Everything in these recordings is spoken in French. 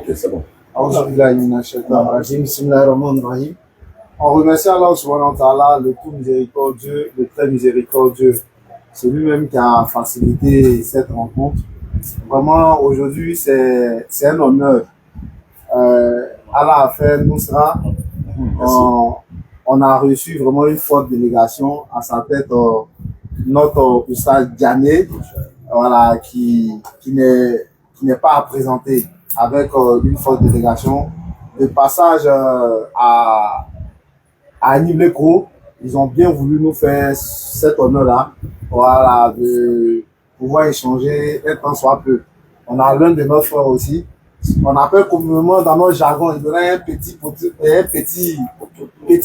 Ok, c'est bon. On remercie Allah subhanahu wa ta'ala, le tout miséricordieux, le très miséricordieux. C'est lui-même qui a facilité cette rencontre. Vraiment, aujourd'hui, c'est un honneur. Allah a fait Nusra. On a reçu vraiment une forte délégation à sa tête, notre Oustaz Diané, voilà, qui n'est pas à présenter, avec une forte délégation. De passage à Aniblecro, ils ont bien voulu nous faire cet honneur-là, voilà, de pouvoir échanger un temps soit peu. On a l'un de nos frères aussi, on appelle communément dans notre jargon, il donnait un petit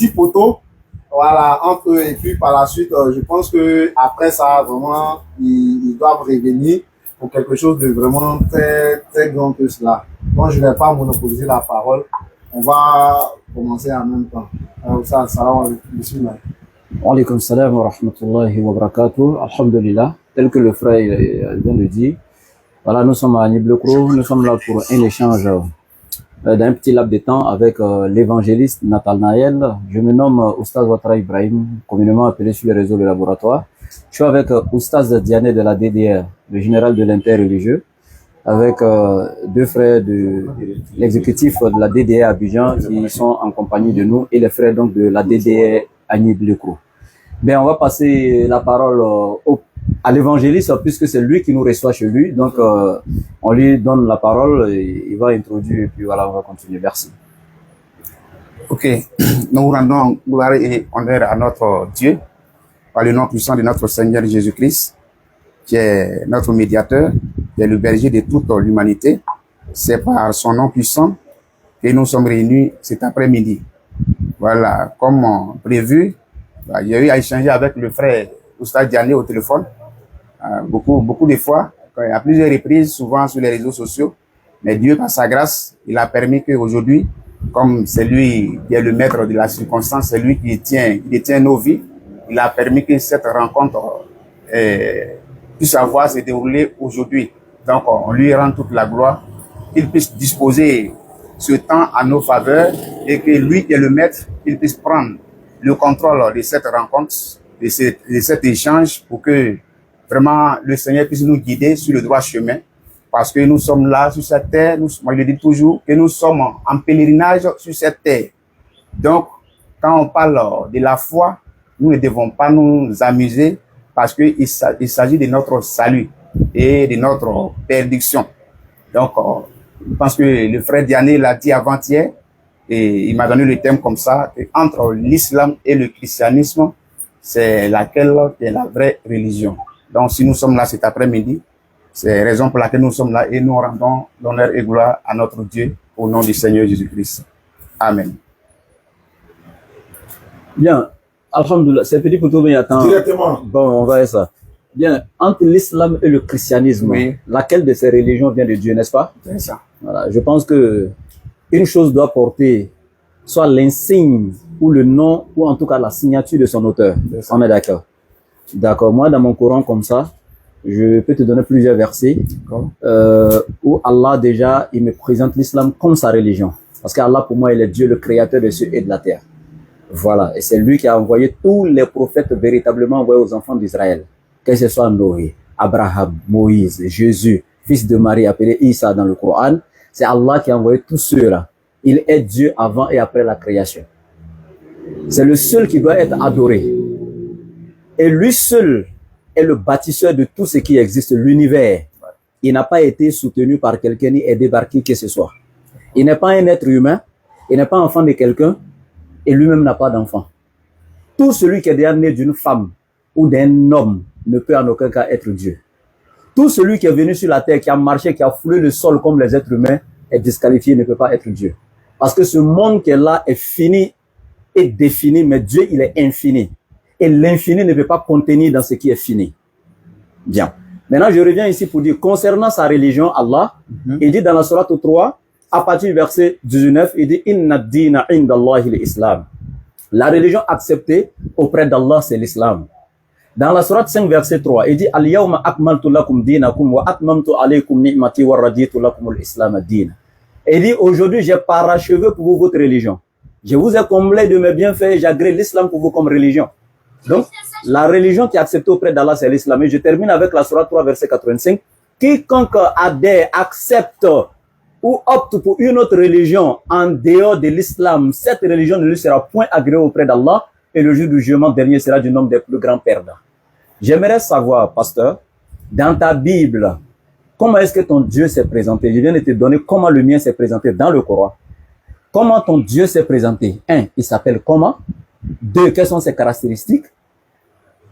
poteau, voilà, entre eux, et puis par la suite, je pense que après ça, vraiment, ils doivent revenir pour quelque chose de vraiment très, très grand que cela. Bon, je ne vais pas monopoliser la parole. On va commencer en même temps. Ça, salam alaikum. Bismillah. Wa alaykum salam wa rahmatullahi wa barakatuh. Alhamdulillah. Tel que le frère vient de dire. Voilà, nous sommes à Niblecro. Nous sommes là pour un échange d'un petit laps de temps avec l'évangéliste Nathanaël. Je me nomme Oustaz Ouattara Ibrahim, communément appelé sur les réseaux de laboratoire. Je suis avec Oustaz Diané de la DDR, le général de l'interreligieux, avec deux frères de l'exécutif de la DDR Abidjan qui sont en compagnie de nous et les frères donc de la DDR à Niblecro. Ben, on va passer la parole à l'évangéliste puisque c'est lui qui nous reçoit chez lui. Donc, on lui donne la parole et il va introduire et puis voilà, on va continuer. Merci. Ok, nous rendons gloire et honneur à notre Dieu par le nom puissant de notre Seigneur Jésus-Christ, qui est notre médiateur, qui est le berger de toute l'humanité. C'est par son nom puissant que nous sommes réunis cet après-midi. Voilà, comme prévu, il y a eu à échanger avec le frère Oustaz Diané au téléphone, beaucoup de fois, à plusieurs reprises, souvent sur les réseaux sociaux. Mais Dieu, par sa grâce, il a permis qu'aujourd'hui, comme c'est lui qui est le maître de la circonstance, c'est lui qui détient nos vies, il a permis que cette rencontre puisse avoir se dérouler aujourd'hui. Donc, on lui rend toute la gloire, qu'il puisse disposer ce temps à nos faveurs et que lui qui est le maître, il puisse prendre le contrôle de cette rencontre, de cet échange pour que vraiment le Seigneur puisse nous guider sur le droit chemin. Parce que nous sommes là sur cette terre, moi je le dis toujours, que nous sommes en pèlerinage sur cette terre. Donc, quand on parle de la foi, nous ne devons pas nous amuser parce qu'il s'agit de notre salut et de notre perdition. Donc, je pense que le frère Diané l'a dit avant-hier et il m'a donné le thème comme ça, que entre l'islam et le christianisme, c'est laquelle qui est la vraie religion. Donc, si nous sommes là cet après-midi, c'est la raison pour laquelle nous sommes là et nous rendons l'honneur et gloire à notre Dieu au nom du Seigneur Jésus-Christ. Amen. Bien, alhamdoulilah, c'est petit pour tout bien attendre. Directement. Bon, on va faire ça. Bien, entre l'islam et le christianisme, oui, laquelle de ces religions vient de Dieu, n'est-ce pas? C'est ça. Voilà, je pense que une chose doit porter soit l'insigne ou le nom ou en tout cas la signature de son auteur. On est d'accord? D'accord. Moi, dans mon Coran comme ça, je peux te donner plusieurs versets où Allah déjà, il me présente l'islam comme sa religion. Parce qu'Allah, pour moi, il est Dieu, le créateur des cieux et de la terre. Voilà. Et c'est lui qui a envoyé tous les prophètes véritablement envoyés aux enfants d'Israël. Que ce soit Noé, Abraham, Moïse, Jésus, fils de Marie, appelé Isa dans le Coran. C'est Allah qui a envoyé tous ceux-là. Il est Dieu avant et après la création. C'est le seul qui doit être adoré. Et lui seul est le bâtisseur de tout ce qui existe, l'univers. Il n'a pas été soutenu par quelqu'un ni aidé par qui que ce soit. Il n'est pas un être humain, il n'est pas enfant de quelqu'un, et lui-même n'a pas d'enfant. Tout celui qui est déjà né d'une femme ou d'un homme ne peut en aucun cas être Dieu. Tout celui qui est venu sur la terre, qui a marché, qui a foulé le sol comme les êtres humains, est disqualifié, ne peut pas être Dieu. Parce que ce monde qui est là est fini et défini, mais Dieu, il est infini. Et l'infini ne peut pas contenir dans ce qui est fini. Bien. Maintenant, je reviens ici pour dire, concernant sa religion, Allah, il dit dans la sourate 3, à partir du verset 19, il dit, Inna dina inda Allahi l'islam. La religion acceptée auprès d'Allah, c'est l'islam. Dans la sourate 5, verset 3, il dit, Al-yawma akmaltu lakum dinakum wa atmamtu alaykum ni'mati wa raditu lakum al-islam ad-din. Et il dit, aujourd'hui, j'ai parachevé pour vous votre religion. Je vous ai comblé de mes bienfaits et j'agrée l'islam pour vous comme religion. Donc, la religion qui est acceptée auprès d'Allah, c'est l'islam. Et je termine avec la Sourate 3, verset 85. Quiconque adhère, accepte ou opte pour une autre religion en dehors de l'islam, cette religion ne lui sera point agréée auprès d'Allah et le jour du jugement dernier sera du nombre des plus grands perdants. J'aimerais savoir, pasteur, dans ta Bible, comment est-ce que ton Dieu s'est présenté? Je viens de te donner comment le mien s'est présenté dans le Coran. Comment ton Dieu s'est présenté? 1. Il s'appelle comment? 2. Quelles sont ses caractéristiques?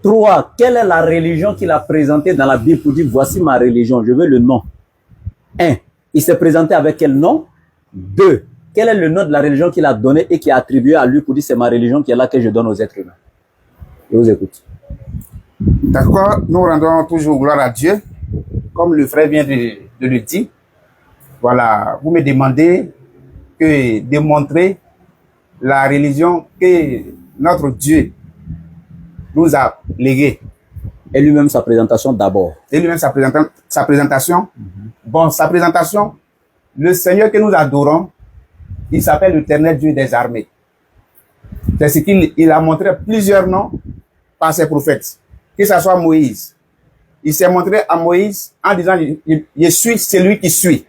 3. Quelle est la religion qu'il a présentée dans la Bible pour dire voici ma religion, je veux le nom? 1. Il s'est présenté avec quel nom? 2. Quel est le nom de la religion qu'il a donné et qui a attribué à lui pour dire c'est ma religion qui est là que je donne aux êtres humains? Je vous écoute. D'accord, nous rendons toujours gloire à Dieu, comme le frère vient de le dire. Voilà, vous me demandez que de montrer la religion que notre Dieu nous a léguée. Et lui-même sa présentation d'abord. Et lui-même sa présentation. Bon, sa présentation, le Seigneur que nous adorons, il s'appelle l'Éternel Dieu des armées. C'est ce qu'il a montré plusieurs noms par ses prophètes. Que ce soit Moïse. Il s'est montré à Moïse en disant, je suis celui qui suis.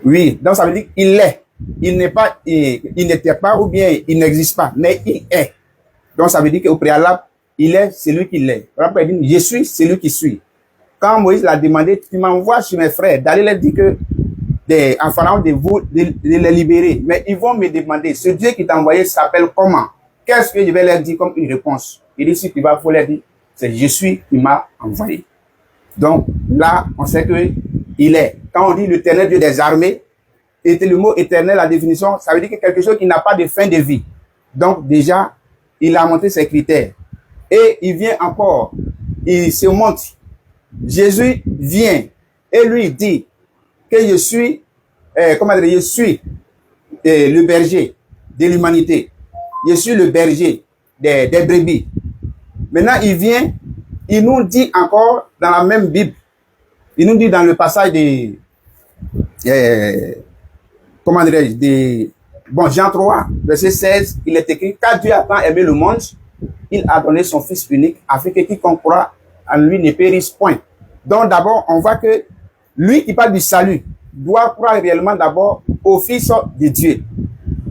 Oui, donc ça veut dire qu'il est. Il n'est pas, il n'était pas ou bien il n'existe pas, mais il est. Donc ça veut dire qu'au préalable, il est celui qu'il est. Après, il dit, je suis celui qui suis. Quand Moïse l'a demandé, tu m'envoies chez mes frères, d'aller leur dire que, en Pharaon de les libérer. Mais ils vont me demander, ce Dieu qui t'a envoyé s'appelle comment? Qu'est-ce que je vais leur dire comme une réponse? Il dit, si tu vas, faut leur dire, c'est je suis qui m'a envoyé. Donc là, on sait que il est. Quand on dit l'Éternel Dieu des armées, et le mot éternel, la définition, ça veut dire que quelque chose qui n'a pas de fin de vie. Donc déjà, il a montré ses critères. Et il vient encore, il se montre. Jésus vient et lui dit que je suis, je suis le berger de l'humanité. Je suis le berger des brebis. Maintenant, il vient, il nous dit encore dans la même Bible, il nous dit dans le passage de, Jean 3, verset 16, il est écrit, car Dieu a tant aimé le monde, il a donné son Fils unique, afin que quiconque croit en lui ne périsse point. Donc d'abord, on voit que lui qui parle du salut doit croire réellement d'abord au Fils de Dieu.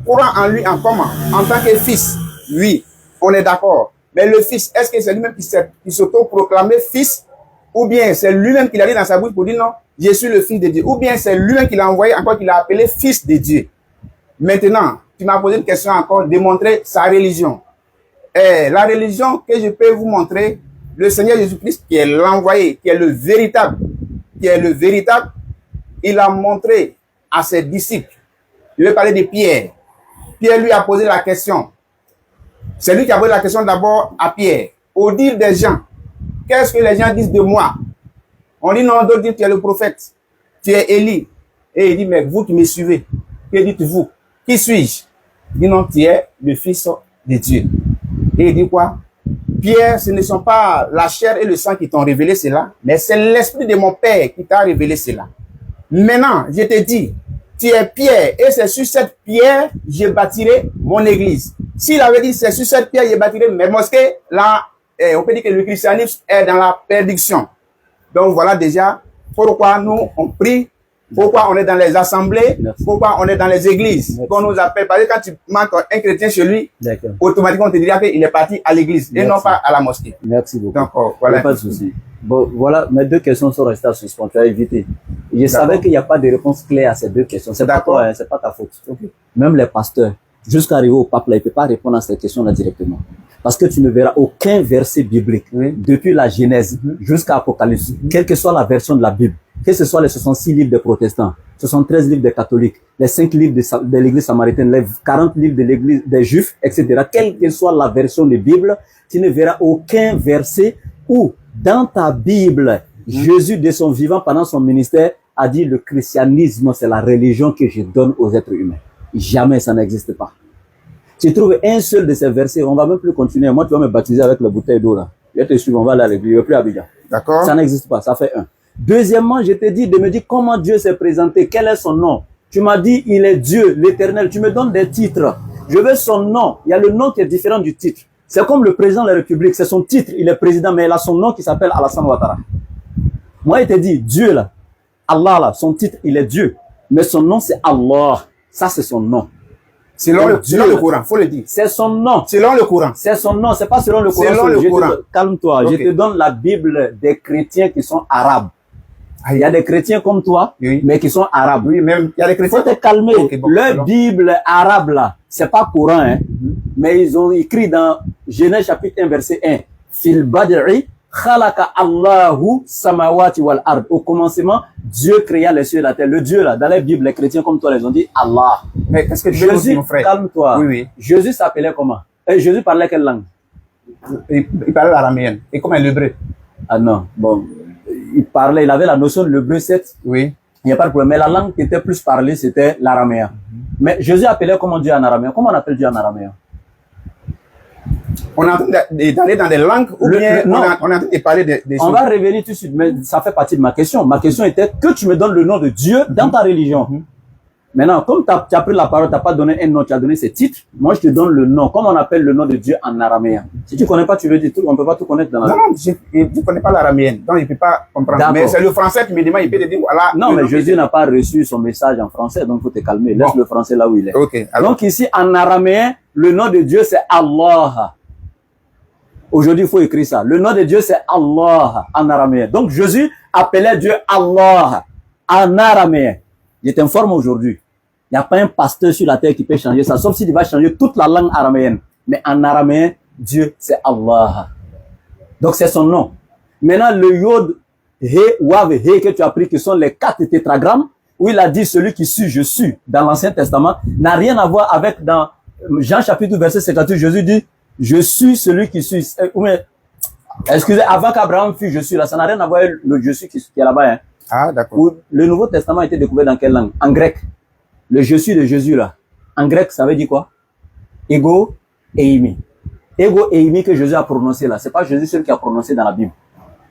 Croire en lui en comment? En tant que Fils. Oui, on est d'accord. Mais le Fils, est-ce que c'est lui-même qui s'auto-proclamait Fils? Ou bien c'est lui-même qui l'a dit dans sa bouche pour dire non, je suis le Fils de Dieu. Ou bien c'est lui-même qui l'a envoyé encore, qui l'a appelé Fils de Dieu. Maintenant, tu m'as posé une question encore, démontrer sa religion. La religion que je peux vous montrer, le Seigneur Jésus-Christ, qui est l'envoyé, qui est le véritable, il a montré à ses disciples. Je vais parler de Pierre. Pierre lui a posé la question. C'est lui qui a posé la question d'abord à Pierre. Au dire des gens, qu'est-ce que les gens disent de moi? On dit non, d'autres disent tu es le prophète, tu es Élie. Et il dit, mais vous qui me suivez, que dites-vous? Qui suis-je? Il dit non, tu es le Fils de Dieu. Et il dit quoi? Pierre, ce ne sont pas la chair et le sang qui t'ont révélé cela, mais c'est l'Esprit de mon Père qui t'a révélé cela. Maintenant, je te dis, tu es Pierre, et c'est sur cette pierre, je bâtirai mon église. S'il avait dit, c'est sur cette pierre, je bâtirai mes mosquées, là, on peut dire que le christianisme est dans la perdition. Donc voilà déjà pourquoi nous, on prie, pourquoi on est dans les assemblées, pourquoi on est dans les églises, qu'on nous appelle. Parce que quand tu manques un chrétien chez lui, automatiquement on te dira qu'il est parti à l'église et non pas à la mosquée. Merci beaucoup. Donc, voilà. Pas de souci. Bon, voilà, mes deux questions sont restées à suspendre. Tu as évité. Je savais qu'il n'y a pas de réponse claire à ces deux questions. C'est pas toi, hein, c'est pas ta faute. Okay. Même les pasteurs, jusqu'à arriver au pape, là, ils ne peuvent pas répondre à ces questions-là directement. Parce que tu ne verras aucun verset biblique, depuis la Genèse jusqu'à Apocalypse, quelle que soit la version de la Bible, que ce soit les 66 livres des protestants, 73 livres des catholiques, les 5 livres de l'église samaritaine, les 40 livres de l'église des juifs, etc. Quelle que soit la version de Bible, tu ne verras aucun verset où, dans ta Bible, Jésus, de son vivant pendant son ministère, a dit le christianisme, c'est la religion que je donne aux êtres humains. Jamais ça n'existe pas. Tu trouves un seul de ces versets, on va même plus continuer. Moi, tu vas me baptiser avec la bouteille d'eau là. Je te suis, on va aller à l'église, je ne vais plus à Abidjan. D'accord. Ça n'existe pas, ça fait un. Deuxièmement, je te dis de me dire comment Dieu s'est présenté, quel est son nom. Tu m'as dit, il est Dieu, l'éternel. Tu me donnes des titres. Je veux son nom. Il y a le nom qui est différent du titre. C'est comme le président de la République. C'est son titre, il est président, mais il a son nom qui s'appelle Alassane Ouattara. Moi, il te dit, Dieu là, Allah là, son titre, il est Dieu. Mais son nom, c'est Allah. Ça, c'est son nom. Selon le Coran, faut le dire. C'est son nom. Selon le Coran. C'est son nom, c'est pas selon le Coran. Selon le Coran. Calme-toi, Okay. je te donne la Bible des chrétiens qui sont arabes. Il y a des chrétiens comme toi, Oui. mais qui sont arabes. Oui, même, il y a des Faut chrétiens. te calmer. Ok, bon, Leur alors. Bible arabe là, c'est pas Coran, hein. Mais ils ont écrit dans Genèse chapitre 1 verset 1. Fil badri khalaqa Allahu samawati wal ard. Au commencement, Dieu créa les cieux et la terre. Le Dieu là, dans la Bible, les chrétiens comme toi, ils ont dit Allah. Mais qu'est-ce que tu veux dire, Jésus, mon frère? calme-toi. Oui, oui. Jésus s'appelait comment? Jésus parlait quelle langue? Il parlait l'araméenne. Et comment est l'hébreu? Ah non, bon, il avait la notion de l'hébreu 7. Oui. Il n'y a pas de problème. Mais la langue qui était plus parlée, c'était l'araméen. Mais Jésus appelait comment Dieu en araméen? Comment on appelle Dieu en araméen? On est en train d'aller dans des langues ou bien non. on est en train de parler des On choses. va revenir tout de suite, mais ça fait partie de ma question. Ma question était que tu me donnes le nom de Dieu dans ta religion. Maintenant, comme tu as pris la parole, tu n'as pas donné un nom, tu as donné ses titres, moi je te donne le nom. Comment on appelle le nom de Dieu en araméen? Si tu ne connais pas, tu veux dire tout, on ne peut pas tout connaître dans la Non, je ne connais pas l'araméenne, donc il ne peut pas comprendre. D'accord. Mais c'est le français qui me demande, il peut te dire, voilà. Non, le mais nom Jésus de- n'a pas reçu son message en français, donc il faut te calmer. Laisse Bon. le français là où il est. Ok, alors. Donc ici, en araméen, le nom de Dieu, c'est Allah. Aujourd'hui, il faut écrire ça. Le nom de Dieu, c'est Allah en araméen. Donc Jésus appelait Dieu Allah en araméen. Je t'informe aujourd'hui. Il n'y a pas un pasteur sur la terre qui peut changer ça, sauf s'il va changer toute la langue araméenne. Mais en araméen, Dieu, c'est Allah. Donc c'est son nom. Maintenant, le yod, he, wav, he que tu as pris, qui sont les 4 tétragrammes, où il a dit celui qui suit, je suis, dans l'Ancien Testament, n'a rien à voir avec dans Jean chapitre 12, verset 58, Jésus dit, je suis celui qui suis. Excusez, avant qu'Abraham fût, je suis là, ça n'a rien à voir avec le je suis qui est là-bas. Hein. Ah, d'accord. Où le Nouveau Testament a été découvert dans quelle langue? En grec. Le je suis de Jésus là. En grec, ça veut dire quoi? Ego eimi. Ego eimi que Jésus a prononcé là. C'est pas Jésus seul qui a prononcé dans la Bible.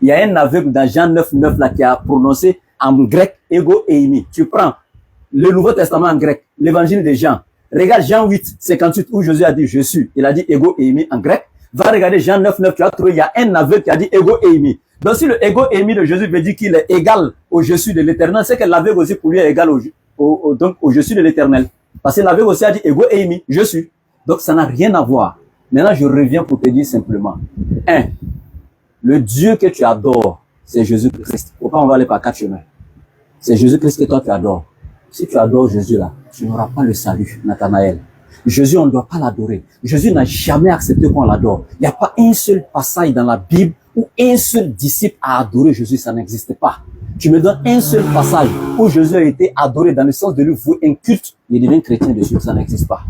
Il y a un aveugle dans Jean 9, 9 là qui a prononcé en grec ego eimi. Tu prends le Nouveau Testament en grec, l'évangile de Jean. Regarde Jean 8, 58 où Jésus a dit je suis. Il a dit ego eimi en grec. Va regarder Jean 9, 9, tu as trouvé, il y a un aveugle qui a dit ego eimi. Donc si le ego eimi de Jésus veut dire qu'il est égal au je suis de l'éternel, c'est que l'aveugle aussi pour lui est égal donc au je suis de l'éternel. Parce que l'aveugle aussi a dit ego eimi, je suis. Donc ça n'a rien à voir. Maintenant je reviens pour te dire simplement. 1. Le Dieu que tu adores, c'est Jésus-Christ. Pourquoi on va aller par 4 chemins? C'est Jésus-Christ que toi tu adores. Si tu adores Jésus là, tu n'auras pas le salut, Nathanaël. Jésus, on ne doit pas l'adorer. Jésus n'a jamais accepté qu'on l'adore. Il n'y a pas un seul passage dans la Bible où un seul disciple a adoré Jésus, ça n'existe pas. Tu me donnes un seul passage où Jésus a été adoré dans le sens de lui vouer un culte, il devient chrétien dessus, ça n'existe pas.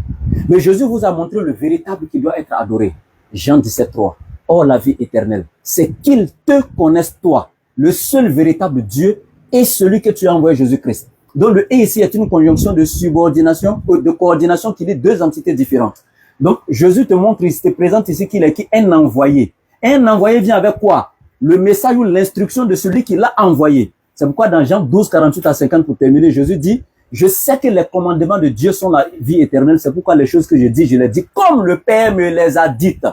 Mais Jésus vous a montré le véritable qui doit être adoré. Jean 17, 3. Or la vie éternelle, c'est qu'ils te connaissent toi, le seul véritable Dieu et celui que tu as envoyé Jésus-Christ. Donc le « et » ici est une conjonction de subordination ou de coordination qui dit deux entités différentes. Donc Jésus te montre, il te présente ici qu'il est qui? Un envoyé. Un envoyé vient avec quoi? Le message ou l'instruction de celui qui l'a envoyé. C'est pourquoi dans Jean 12, 48 à 50, pour terminer, Jésus dit, je sais que les commandements de Dieu sont la vie éternelle, c'est pourquoi les choses que je dis, je les dis comme le Père me les a dites.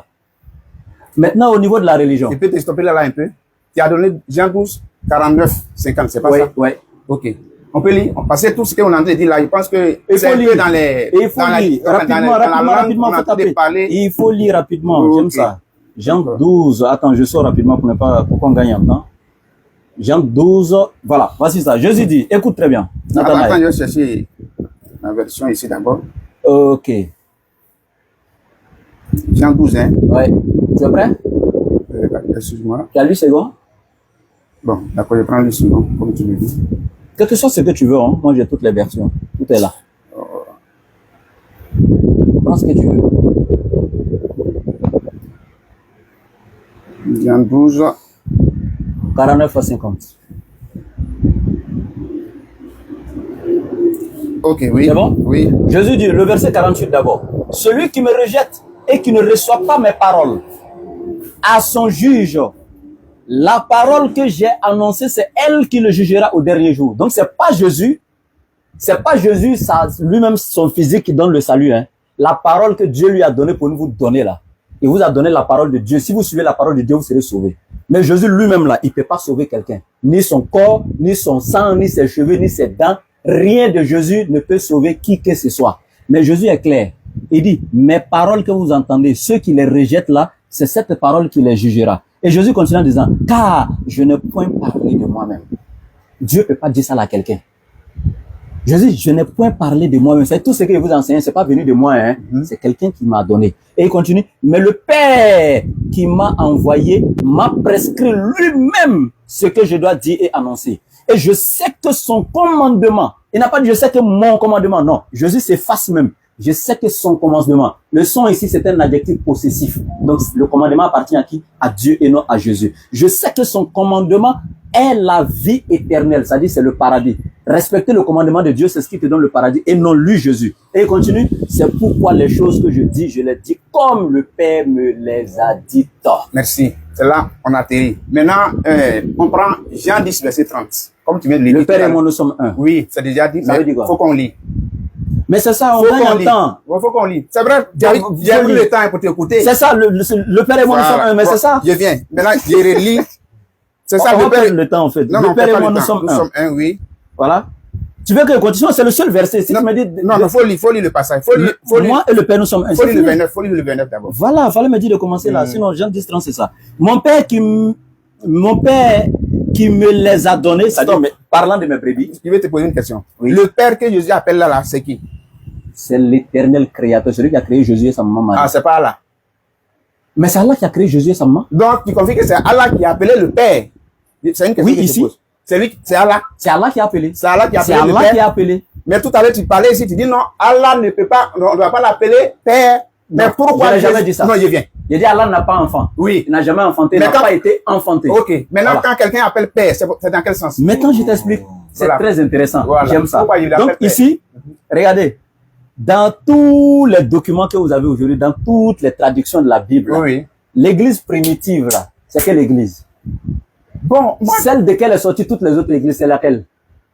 Maintenant, au niveau de la religion. Tu peux te stopper là un peu? Tu as donné Jean 12, 49, 50, c'est pas ça? Oui. Ok. On peut lire, parce que tout ce qu'on est en train de dire là, je pense que c'est un peu dans les... Il faut lire rapidement, faut taper. Il faut lire rapidement, j'aime ça. Jean 12, attends, je sors rapidement pour qu'on gagne un temps. Jean 12, voilà, voici ça. Jésus dit, écoute très bien. Attends, je vais chercher la version ici d'abord. Ok. Jean 12, hein? Ouais. Tu es prêt? Excuse-moi. Tu as 8 secondes? Bon, d'accord, je prends le second, comme tu me dis. Quel que soit ce que tu veux, hein. Moi j'ai toutes les versions. Tout est là. Prends ce que tu veux. Jean 12. 49 à 50. Ok, oui. C'est bon? Oui. Jésus dit, le verset 48 d'abord. Celui qui me rejette et qui ne reçoit pas mes paroles, à son juge, la parole que j'ai annoncée, c'est elle qui le jugera au dernier jour. Donc c'est pas Jésus c'est pas Jésus, lui-même, son physique qui donne le salut. Hein. La parole que Dieu lui a donnée pour nous vous donner là. Il vous a donné la parole de Dieu. Si vous suivez la parole de Dieu, vous serez sauvés. Mais Jésus lui-même là, il peut pas sauver quelqu'un. Ni son corps, ni son sang, ni ses cheveux, ni ses dents. Rien de Jésus ne peut sauver qui que ce soit. Mais Jésus est clair. Il dit, mes paroles que vous entendez, ceux qui les rejettent là, c'est cette parole qui les jugera. Et Jésus continue en disant, car je ne point parler de moi-même. Dieu ne peut pas dire ça à quelqu'un. Jésus, je n'ai point parlé de moi-même. C'est tout ce que je vous enseigne, c'est pas venu de moi, hein. C'est quelqu'un qui m'a donné. Et il continue, mais le Père qui m'a envoyé m'a prescrit lui-même ce que je dois dire et annoncer. Et je sais que son commandement, il n'a pas dit je sais que mon commandement, non. Jésus s'efface même. Je sais que son commandement. Le son ici, c'est un adjectif possessif. Donc, le commandement appartient à qui? À Dieu et non à Jésus. Je sais que son commandement est la vie éternelle. C'est-à-dire, c'est le paradis. Respecter le commandement de Dieu, c'est ce qui te donne le paradis et non lui, Jésus. Et il continue. C'est pourquoi les choses que je dis, je les dis comme le Père me les a dites. Merci. C'est là, on atterrit. Maintenant, on prend Jean 10, verset 30. Comme tu viens de le lire. Le Père et moi, nous sommes un. Oui, c'est déjà dit. Ça veut dire quoi? Faut qu'on lit. Mais c'est ça, on gagne en temps. Faut qu'on lit. C'est vrai, j'ai eu le temps pour t'écouter. C'est ça, le Père et moi, nous sommes un, mais c'est ça. Je viens. Maintenant, je relis. C'est ça, le Père. Le temps, en fait. Non, le Père et moi, nous sommes un. Oui. Voilà. Tu veux que je continue? C'est le seul verset. Si tu me dis. Non, faut lire le passage. Moi et le Père, nous sommes un. Faut lire le 29 d'abord. Voilà, fallait me dire de commencer là. Sinon, Jean 10, 30, c'est ça. Mon Père qui me les a donnés, c'est-à-dire, parlant de mes brebis. Je vais te poser une question. Oui. Le Père que Jésus appelle là, c'est qui? C'est l'éternel créateur, celui qui a créé Jésus et sa maman Marie. Ah, c'est pas Allah. Mais c'est Allah qui a créé Jésus et sa maman. Donc, tu confies que c'est Allah qui a appelé le Père. C'est une question Oui, que ici. je pose. C'est Allah. C'est Allah qui a appelé. C'est Allah qui a appelé C'est le Allah Père. qui a appelé. Mais tout à l'heure, tu parlais ici, tu dis non, Allah ne peut pas, on ne doit pas l'appeler Père. Mais pourquoi? Je n'ai jamais dit ça. Non, je viens. Il dit Allah n'a pas enfant. Oui. Il n'a jamais enfanté, il n'a pas été enfanté. Ok. Maintenant, Voilà. quand quelqu'un appelle Père, c'est dans quel sens? Maintenant, je t'explique. C'est Voilà. très intéressant. Voilà. J'aime ça. Pourquoi il l'appelle Donc Père? ici, regardez, dans tous les documents que vous avez aujourd'hui, dans toutes les traductions de la Bible, là, Oui. l'église primitive, là, c'est quelle église? Bon, moi, Celle de quelle est sortie toutes les autres églises, c'est laquelle?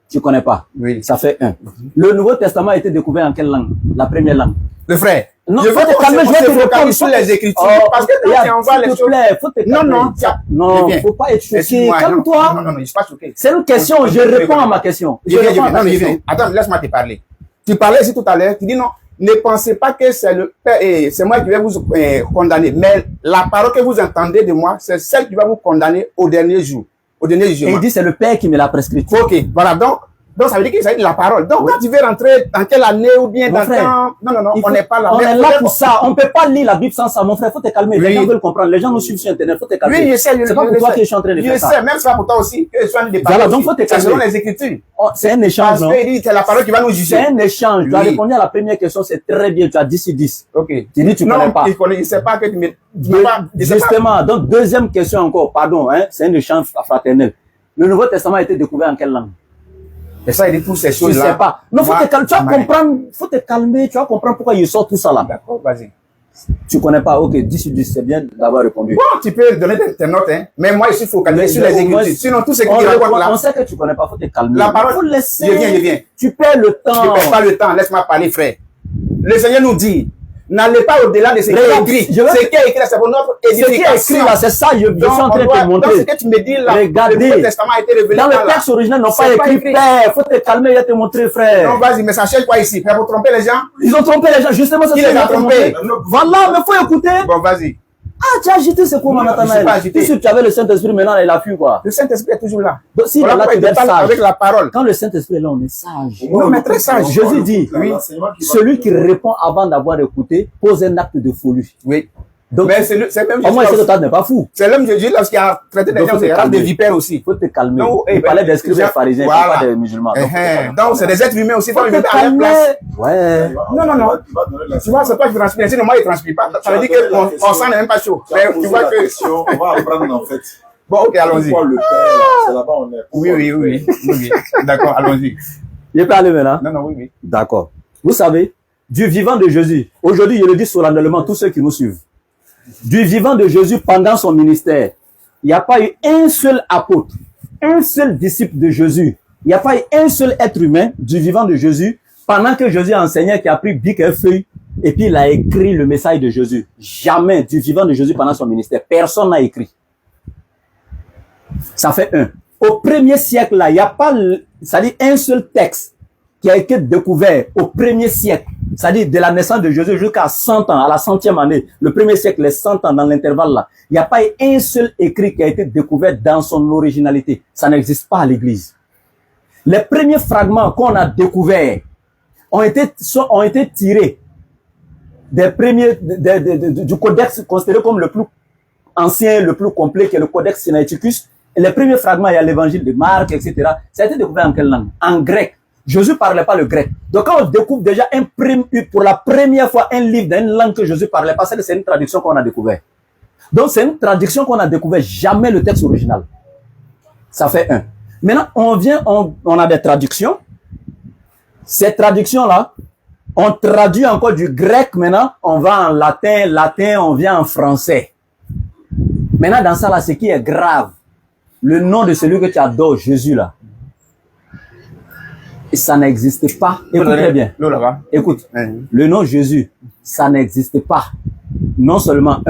Tu connais pas. Oui. Ça fait un. Le Nouveau Testament a été découvert en quelle langue? La première langue. le frère. Non, je faut veux te calmer, je vais te répondre sur les Écritures. Oh, parce que quand tu envoies les s'il te choses. plaît, faut te calmer. Non, faut pas être choqué. Excuse-moi, Calme-toi. Non, je suis pas choqué. C'est une question, je réponds à ma question. Je viens. Attends, laisse-moi te parler. Tu parlais ici tout à l'heure, tu dis non, ne pensez pas que c'est le Père et c'est moi qui vais vous condamner. Mais la parole que vous entendez de moi, c'est celle qui va vous condamner au dernier jour. Au dernier Et jugement. il dit c'est le Père qui me l'a prescrit. Ok, voilà. Donc ça veut dire qu'il s'agit de la parole. Donc quand tu veux rentrer dans quelle année ou bien Mon dans frère, quand... Non, on n'est pas là. On Mais est peut-être- là pour ça. On peut pas lire la Bible sans ça. Mon frère, faut te calmer. Oui. Les gens veulent comprendre. Les gens nous suivent sur Internet. Faut te calmer. Oui, je sais. C'est pas pour toi que je suis en train de faire ça. Je sais, même ça pour toi aussi, que je suis en train de parler. Voilà, donc aussi. faut te C'est selon calmer. les Écritures. Oh, c'est un échange, Parce non? qu'il dit c'est la parole qui va nous C'est juger. un échange. Tu as Oui. répondu à la première question, c'est très bien. Tu as 10 sur 10. Ok. Tu dis tu non, connais pas. Il ne sait pas que tu me... tu peux pas- il sait pas. Justement, donc deuxième question encore, pardon, hein, c'est un échange fraternel. Le Nouveau Testament a été découvert en quelle langue? Et ça, il dit toutes ces Tu choses-là. sais pas. Non, faut Moi, te calmer, tu vas comprendre, faut te calmer, tu vas comprendre pourquoi il sort tout ça là. D'accord, vas-y. Tu connais pas, ok, 10 sur 10, c'est bien d'avoir répondu. Bon, tu peux donner tes notes, hein. Mais moi, je suis focalisé sur les au moins, Écritures. Sinon, tout ce qui on raconte là, sait que tu connais pas, faut te calmer. La parole- Faut laisser. Je viens. Tu perds le je temps. ne perds pas le temps. Laisse-moi parler, frère. Le Seigneur nous dit, n'allez pas au-delà de ce qui est Regarde, écrit. je vais- Ce qui est écrit là, c'est pour notre Ce qui est édification. écrit là, c'est ça, je suis Donc, en train de te dans ce montrer. que tu me dis là, Regardez. le Nouveau Testament a été révélé Dans le là. texte original, non C'est pas pas écrit écrit. Père. Faut te calmer, je vais te montrer, frère. Non, vas-y, mais ça cherche quoi ici? Frère, pour tromper les gens? Ils ont trompé les gens, justement, c'est Qui ça les que a je vais te trompés? montrer. Voilà, mais faut écouter. Bon, vas-y. Ah, tu as agité ce quoi, Non, je suis Nathanaël? pas agité. Puisque tu avais le Saint-Esprit, maintenant, il a fui, quoi. Le Saint-Esprit est toujours là. Donc, s'il est Voilà là, pourquoi tu il dois te être parle sage. avec la parole. Quand le Saint-Esprit est là, on est sage. Non, mais très sage. Jésus dit, Oui. celui qui répond avant d'avoir écouté pose un acte de folie. Oui. Donc, Mais c'est même au moins, Jésus. ce n'est pas fou. C'est l'homme Jésus lorsqu'il a traité des Donc, gens, faut te c'est calmer. des vipères aussi. Il faut te calmer. Non, Il parlait des scribes et des Jean- pharisiens, il voilà. parle pas des musulmans. Donc, Donc, c'est des êtres humains aussi. faut Donc, te ils mettent à leur place. calmer. Ouais. Non. Tu vois, c'est toi qui transpires. Sinon, moi, il ne transpire pas. Ça veut dire qu'on sent même pas chaud. Mais tu vois que. On va apprendre en fait. Bon, ok, allons-y. Pourquoi le Père, c'est là-bas on est. Oui. D'accord, allons-y. Il peut aller maintenant. Non, oui. D'accord. Vous savez, du vivant de Jésus, aujourd'hui, je le dis solennellement, tous ceux qui nous suivent, du vivant de Jésus pendant son ministère, il n'y a pas eu un seul apôtre, un seul disciple de Jésus Il n'y a pas eu un seul être humain du vivant de Jésus pendant que Jésus enseignait qui a pris bic et feuille et puis il a écrit le message de Jésus. Jamais du vivant de Jésus pendant son ministère. Personne n'a écrit. Ça fait un. Au premier siècle, là, il n'y a pas, c'est-à-dire un seul texte qui a été découvert au premier siècle, c'est-à-dire de la naissance de Jésus jusqu'à 100 ans, à la 100e année, le premier siècle, les 100 ans dans l'intervalle là, il n'y a pas eu un seul écrit qui a été découvert dans son originalité. Ça n'existe pas à l'église. Les premiers fragments qu'on a découverts ont été tirés des premiers, du codex considéré comme le plus ancien, le plus complet, qui est le codex Sinaiticus. Et les premiers fragments, il y a l'évangile de Marc, etc. Ça a été découvert en quelle langue? En grec. Jésus ne parlait pas le grec. Donc quand on découvre déjà pour la première fois un livre dans une langue que Jésus ne parlait pas, c'est une traduction qu'on a découvert. Donc c'est une traduction qu'on a découvert, jamais le texte original. Ça fait un. Maintenant, on a des traductions. Ces traductions-là, on traduit encore du grec maintenant, on va en latin, on vient en français. Maintenant, dans ça, là, ce qui est grave, le nom de celui que tu adores, Jésus, là, ça n'existe pas. Écoutez bien. Écoute, le nom Jésus, ça n'existe pas. Non seulement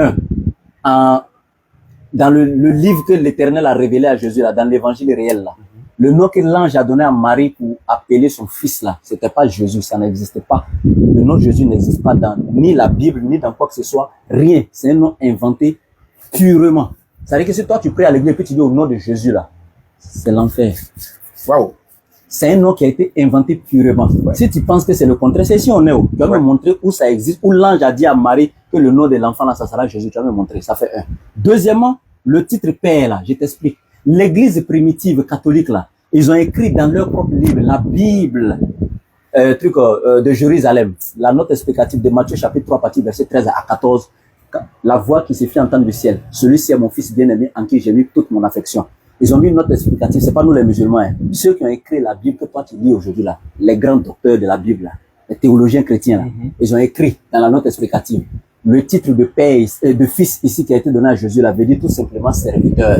dans le livre que l'Éternel a révélé à Jésus, là, dans l'évangile réel, là, le nom que l'ange a donné à Marie pour appeler son fils, là, c'était pas Jésus, ça n'existait pas. Le nom Jésus n'existe pas dans ni la Bible, ni dans quoi que ce soit, rien. C'est un nom inventé purement. Ça veut dire que si toi tu pries à l'église et puis tu dis au nom de Jésus, là, c'est l'enfer. Waouh! C'est un nom qui a été inventé purement. Ouais. Si tu penses que c'est le contraire, c'est si on est où. Tu vas me montrer où ça existe, où l'ange a dit à Marie que le nom de l'enfant là, ça sera Jésus. Tu vas me montrer. Ça fait un. Deuxièmement, le titre Père là, je t'explique. L'église primitive catholique là, ils ont écrit dans leur propre livre, la Bible, de Jérusalem, la note explicative de Matthieu chapitre 3, partie verset 13 à 14. La voix qui se fit entendre du ciel. Celui-ci est mon fils bien-aimé en qui j'ai mis toute mon affection. Ils ont mis une note explicative. C'est pas nous les musulmans. Hein. Ceux qui ont écrit la Bible que toi tu lis aujourd'hui là, les grands docteurs de la Bible là, les théologiens chrétiens là, ils ont écrit dans la note explicative. Le titre de père, de fils ici qui a été donné à Jésus là, veut dire tout simplement serviteur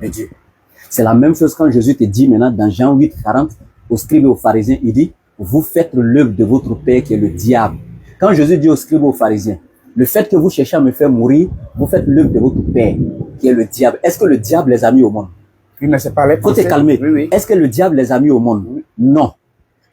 de Dieu. C'est la même chose quand Jésus te dit maintenant dans Jean 8, 40, aux scribes et aux pharisiens, il dit, vous faites l'œuvre de votre père qui est le diable. Quand Jésus dit aux scribes et aux pharisiens, le fait que vous cherchez à me faire mourir, vous faites l'œuvre de votre père, qui est le diable. Est-ce que le diable les a mis au monde? Il ne sait pas les faut te calmer. Oui, oui. Est-ce que le diable les a mis au monde? Oui. Non.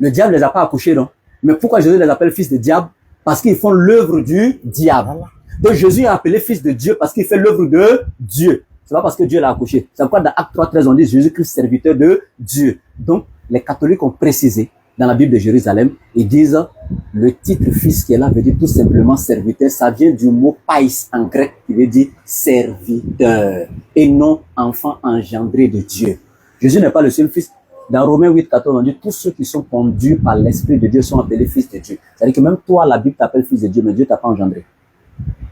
Le diable les a pas accouchés, non. Mais pourquoi Jésus les appelle fils de diable? Parce qu'ils font l'œuvre du diable. Voilà. Donc Jésus est appelé fils de Dieu parce qu'il fait l'œuvre de Dieu. C'est pas parce que Dieu l'a accouché. C'est pourquoi dans Acte 3:13 on dit Jésus-Christ serviteur de Dieu. Donc les catholiques ont précisé dans la Bible de Jérusalem, ils disent le titre fils qui est là veut dire tout simplement serviteur. Ça vient du mot pais en grec qui veut dire serviteur et non enfant engendré de Dieu. Jésus n'est pas le seul fils. Dans Romains 8:14 on dit tous ceux qui sont conduits par l'Esprit de Dieu sont appelés fils de Dieu. C'est-à-dire que même toi la Bible t'appelle fils de Dieu mais Dieu t'a pas engendré.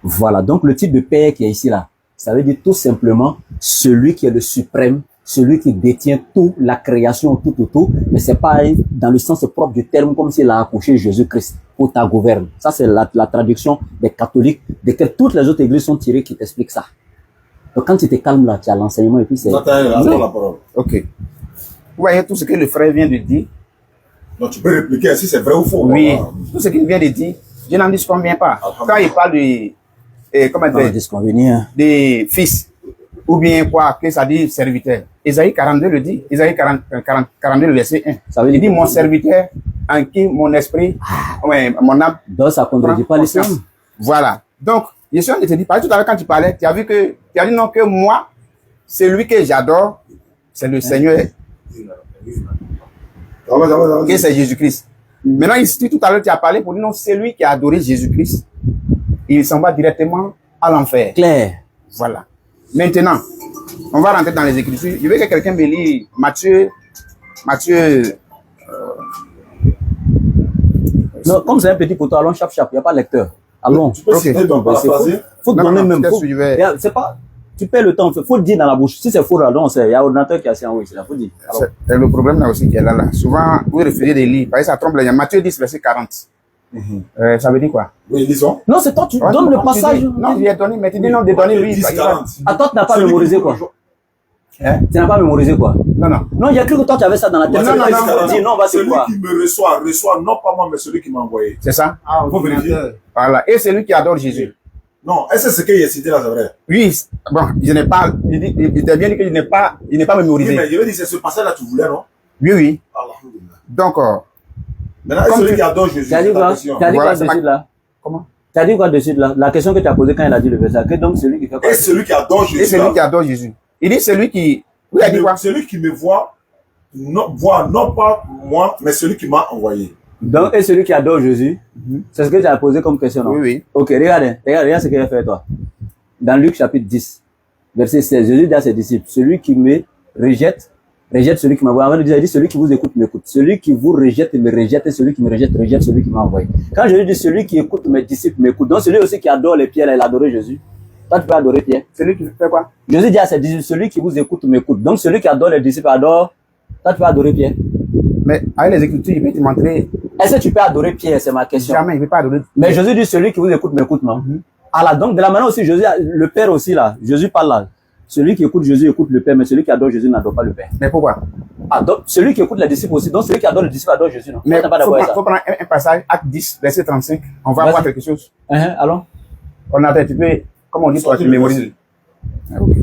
Voilà, donc le titre de père qui est ici là, ça veut dire tout simplement celui qui est le suprême, celui qui détient toute la création, tout, mais c'est pas dans le sens propre du terme comme s'il a accouché Jésus-Christ pour ta gouverne. Ça, c'est la traduction des catholiques, desquelles toutes les autres églises sont tirées qui t'expliquent ça. Donc quand tu te calmes là, tu as l'enseignement et puis c'est... la parole. Ok. Vous voyez tout ce que le frère vient de dire? Donc tu peux répliquer si c'est vrai ou faux. Oui, tout ce qu'il vient de dire, je n'en disconviens pas. Quand il parle de... comment dire? Des fils. Ou bien quoi, que ça dit serviteur. Isaïe 42 le dit. Isaïe 42 le verset 1. Ça veut dire, il dit mon serviteur en qui mon esprit, mon âme. Donc ça ne contredit pas l'islam. Voilà. Donc, Yeshua ne te dit pas, tout à l'heure quand tu parlais, tu as vu que, tu as dit non que moi, celui que j'adore, c'est le Seigneur. Que c'est Jésus-Christ. Maintenant, ici, tout à l'heure, tu as parlé pour dire non, celui qui a adoré Jésus-Christ, il s'en va directement à l'enfer. Clair. Voilà. Maintenant, on va rentrer dans les Écritures. Je veux que quelqu'un me lise Matthieu. Non, comme c'est un petit poteau, allons chap, il n'y a pas de lecteur. Allons. Tu peux citer ton paraphraser. Faut te donner même. C'est pas. Tu perds le temps. Faut le dire dans la bouche. Si c'est faux, là, non, il y a un ordinateur qui est assis en haut ici. Faut dire. C'est le problème là aussi qui est là. Souvent, vous refusez de lire. Parce que ça trompe les gens. Matthieu 10, verset 40. Ça veut dire quoi? Oui, disons. Non, c'est toi, tu donnes le passage. Non, il est donné, mais tu dis non, de donner lui. Attends, tu n'as pas mémorisé quoi? Hein? Tu n'as pas mémorisé quoi? Non, non. Non, j'ai cru que toi tu avais ça dans la tête. Non, non, non, Dis non, on va te Celui voir. qui me reçoit non pas moi, mais celui qui m'a envoyé. C'est ça? Ah, Faut vérifier. ordinateur. Voilà. Et celui qui adore Jésus. Non, est-ce que c'est ce qu'il a cité là, c'est vrai? Oui, bon, je n'ai pas, il t'a bien dit qu'il n'est pas Oui, mémorisé. mais je veux dire, c'est ce passage-là que tu voulais, non? Oui, oui. Alhamdulillah. Donc, Maintenant, est-ce Comme celui tu- qui adore Jésus? Tu as dit c'est ta quoi? question. Tu as dit Voilà, quoi c'est dessus là? comment? Tu as dit quoi dessus là? La question que tu as posée quand il a dit le verset. Que donc celui qui fait quoi? Et celui qui adore Jésus. Et celui là, qui adore Jésus. Il dit celui qui, oui, il a dit quoi? celui qui me voit non pas moi, mais celui qui m'a envoyé. Donc, et celui qui adore Jésus, c'est ce que tu as posé comme question, non? Oui, oui. Ok, regarde ce qu'il a fait toi. Dans Luc chapitre 10, verset 16, Jésus dit à ses disciples, celui qui me rejette celui qui m'a envoyé. Il a dit, celui qui vous écoute m'écoute. Celui qui vous rejette me rejette, et celui qui me rejette rejette celui qui m'a envoyé. Quand Jésus dit celui qui écoute mes disciples m'écoute, donc celui aussi qui adore les pierres, il a adoré Jésus. Toi, tu peux adorer Pierre. Celui qui fait quoi? Jésus dit à ses disciples, celui qui vous écoute m'écoute. Donc celui qui adore les disciples adore. Toi, tu peux adorer Pierre. Mais avec les Écritures, il peut te montrer, Est-ce que tu peux adorer Pierre? C'est ma question. jamais, il ne peut pas adorer. Mais Jésus dit celui qui vous écoute m'écoute, non? Alors donc de la manière aussi, Jésus, le Père aussi là, Jésus parle là. Celui qui écoute Jésus écoute le Père, mais celui qui adore Jésus n'adore pas le Père. Mais pourquoi? Ah, donc celui qui écoute les disciples aussi, donc celui qui adore les disciples adore Jésus, non? Mais Toi, t'es pas il faut, d'accord avec ça? faut prendre un passage, acte 10, verset 35. On va Vas-y. voir quelque chose. Allons. On a un petit peu, comme on dit, toi, tu mémorises. Ah, ok.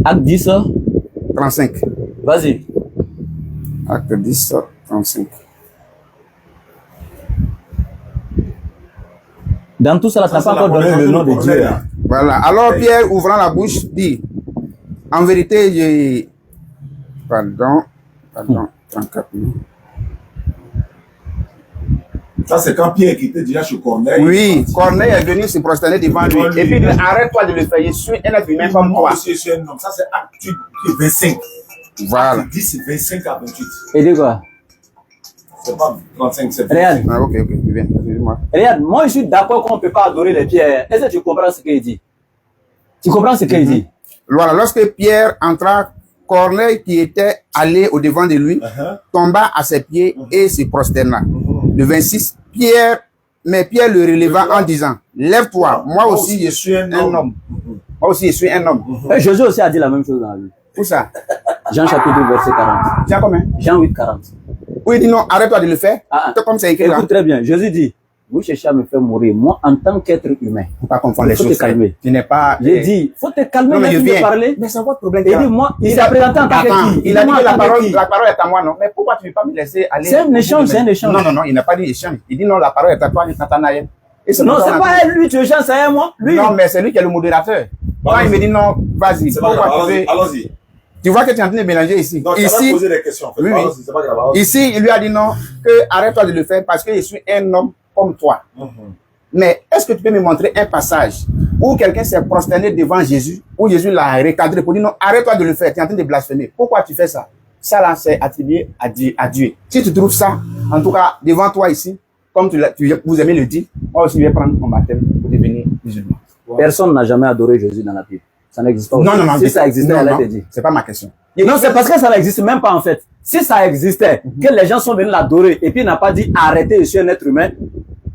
Acte 10, 35. vas-y. Acte 10, 35. Dans tout cela, ça n'a pas encore donné le nom de Dieu. Hein. Voilà. Alors Pierre, ouvrant la bouche, dit, en vérité, j'ai... Pardon, 34 minutes. Ça, c'est quand Pierre quittait déjà chez Corneille. Oui, Corneille est venu se prosterner devant lui. Devant lui. Et puis, il dit, arrête-toi de le faire. Je suis un être humain comme Moi toi. aussi, je suis un homme. Ça, c'est acte 25. Voilà. Acte 10, c'est 25 à 28. Et dis quoi? C'est pas 35, c'est 25. Regarde, Ah, ok, bien. Excuse-moi. regarde, moi je suis d'accord qu'on ne peut pas adorer les pierres. Est-ce que tu comprends ce qu'il dit? Tu comprends ce qu'il dit? Voilà, lorsque Pierre entra, Corneille, qui était allé au-devant de lui, tomba à ses pieds et se prosterna. Le 26, Pierre le releva en disant, lève-toi, moi aussi je suis un homme. Moi aussi je suis un homme. Et Jésus aussi a dit la même chose dans la Bible. Où ça? Jean chapitre 2, verset 40. Tiens, combien? Jean 8, 40. Oui, il dit non, arrête-toi de le faire. Ah, C'est comme c'est écrit là. écoute très bien. Jésus dit, vous cherchez à me faire mourir. Moi, en tant qu'être humain, Faut pas confondre les faut te choses. calmer. Tu n'es pas... j'ai dit, faut te calmer, Non, mais je laisse-moi viens. parler. Mais c'est votre problème. Et il dit, moi, il s'est présenté en tant que Attends, qui? il a dit Moi, que en tant que qui? la parole est à moi, non? Mais pourquoi tu ne veux pas me laisser aller? C'est un échange, c'est un échange. Non, il n'a pas dit échange. Il dit non, la parole est à toi, Nathanaël. Et Non, pourquoi c'est on a pas dit- lui, tu échanges, c'est moi. Lui, Non, mais c'est lui qui est le modérateur. Quand il me dit non, vas-y. C'est pas Pourquoi grave, tu veux- allons-y. Tu vois que tu es en train de mélanger ici. Donc, tu vas Ici, poser des questions. En fait. Oui, oui. Allons-y, c'est pas grave. allons-y. ici, il lui a dit non, que arrête-toi de le faire parce que je suis un homme comme toi. Mais est-ce que tu peux me montrer un passage où quelqu'un s'est prosterné devant Jésus, où Jésus l'a recadré pour dire non, arrête-toi de le faire, tu es en train de blasphémer. Pourquoi tu fais ça? Ça là, c'est attribué à Dieu. Si tu trouves ça, en tout cas, devant toi ici, comme vous aimez le dire, moi aussi je vais prendre mon baptême pour devenir musulman. personne n'a jamais adoré Jésus dans la Bible. Ça n'existe pas. Non, Si ça existait, non, elle non, allait te dire. c'est pas ma question. Non, c'est parce que ça n'existe même pas en fait. Si ça existait, que les gens sont venus l'adorer et puis il n'a pas dit arrêtez, je suis un être humain,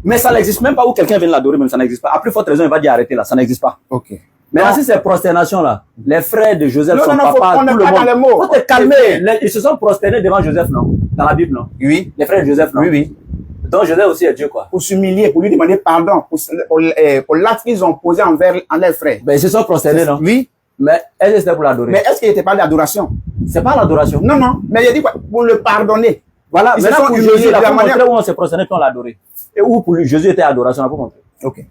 mais ça n'existe même pas où quelqu'un vient l'adorer, même ça n'existe pas. À plus forte raison, il va dire arrêtez là, ça n'existe pas. Ok. Mais si ces prosternations là, les frères de Joseph, Non, son non, papa, on n'est tout le pas dans les monde, mots. faut te calmer. Ils se sont prosternés devant Joseph, non? Dans la Bible, non? Oui, Les frères de Joseph, non? oui. Donc Joseph aussi est Dieu, quoi. Pour s'humilier, pour lui demander pardon, pour l'acte qu'ils ont posé envers leurs frères. Ben, ils se sont prosternés, non? Oui, Mais est-ce que c'était pour l'adorer? mais est-ce qu'il n'était pas d'adoration? C'est pas l'adoration. Non, mais il a dit quoi? Pour le pardonner. Voilà, Ils se maintenant sont pour humiliés Jésus, de là, la pour montrer manière- où on s'est prosterné, puis on l'a adoré. Et où pour lui, Jésus était adoration, là, pour montrer. Ok.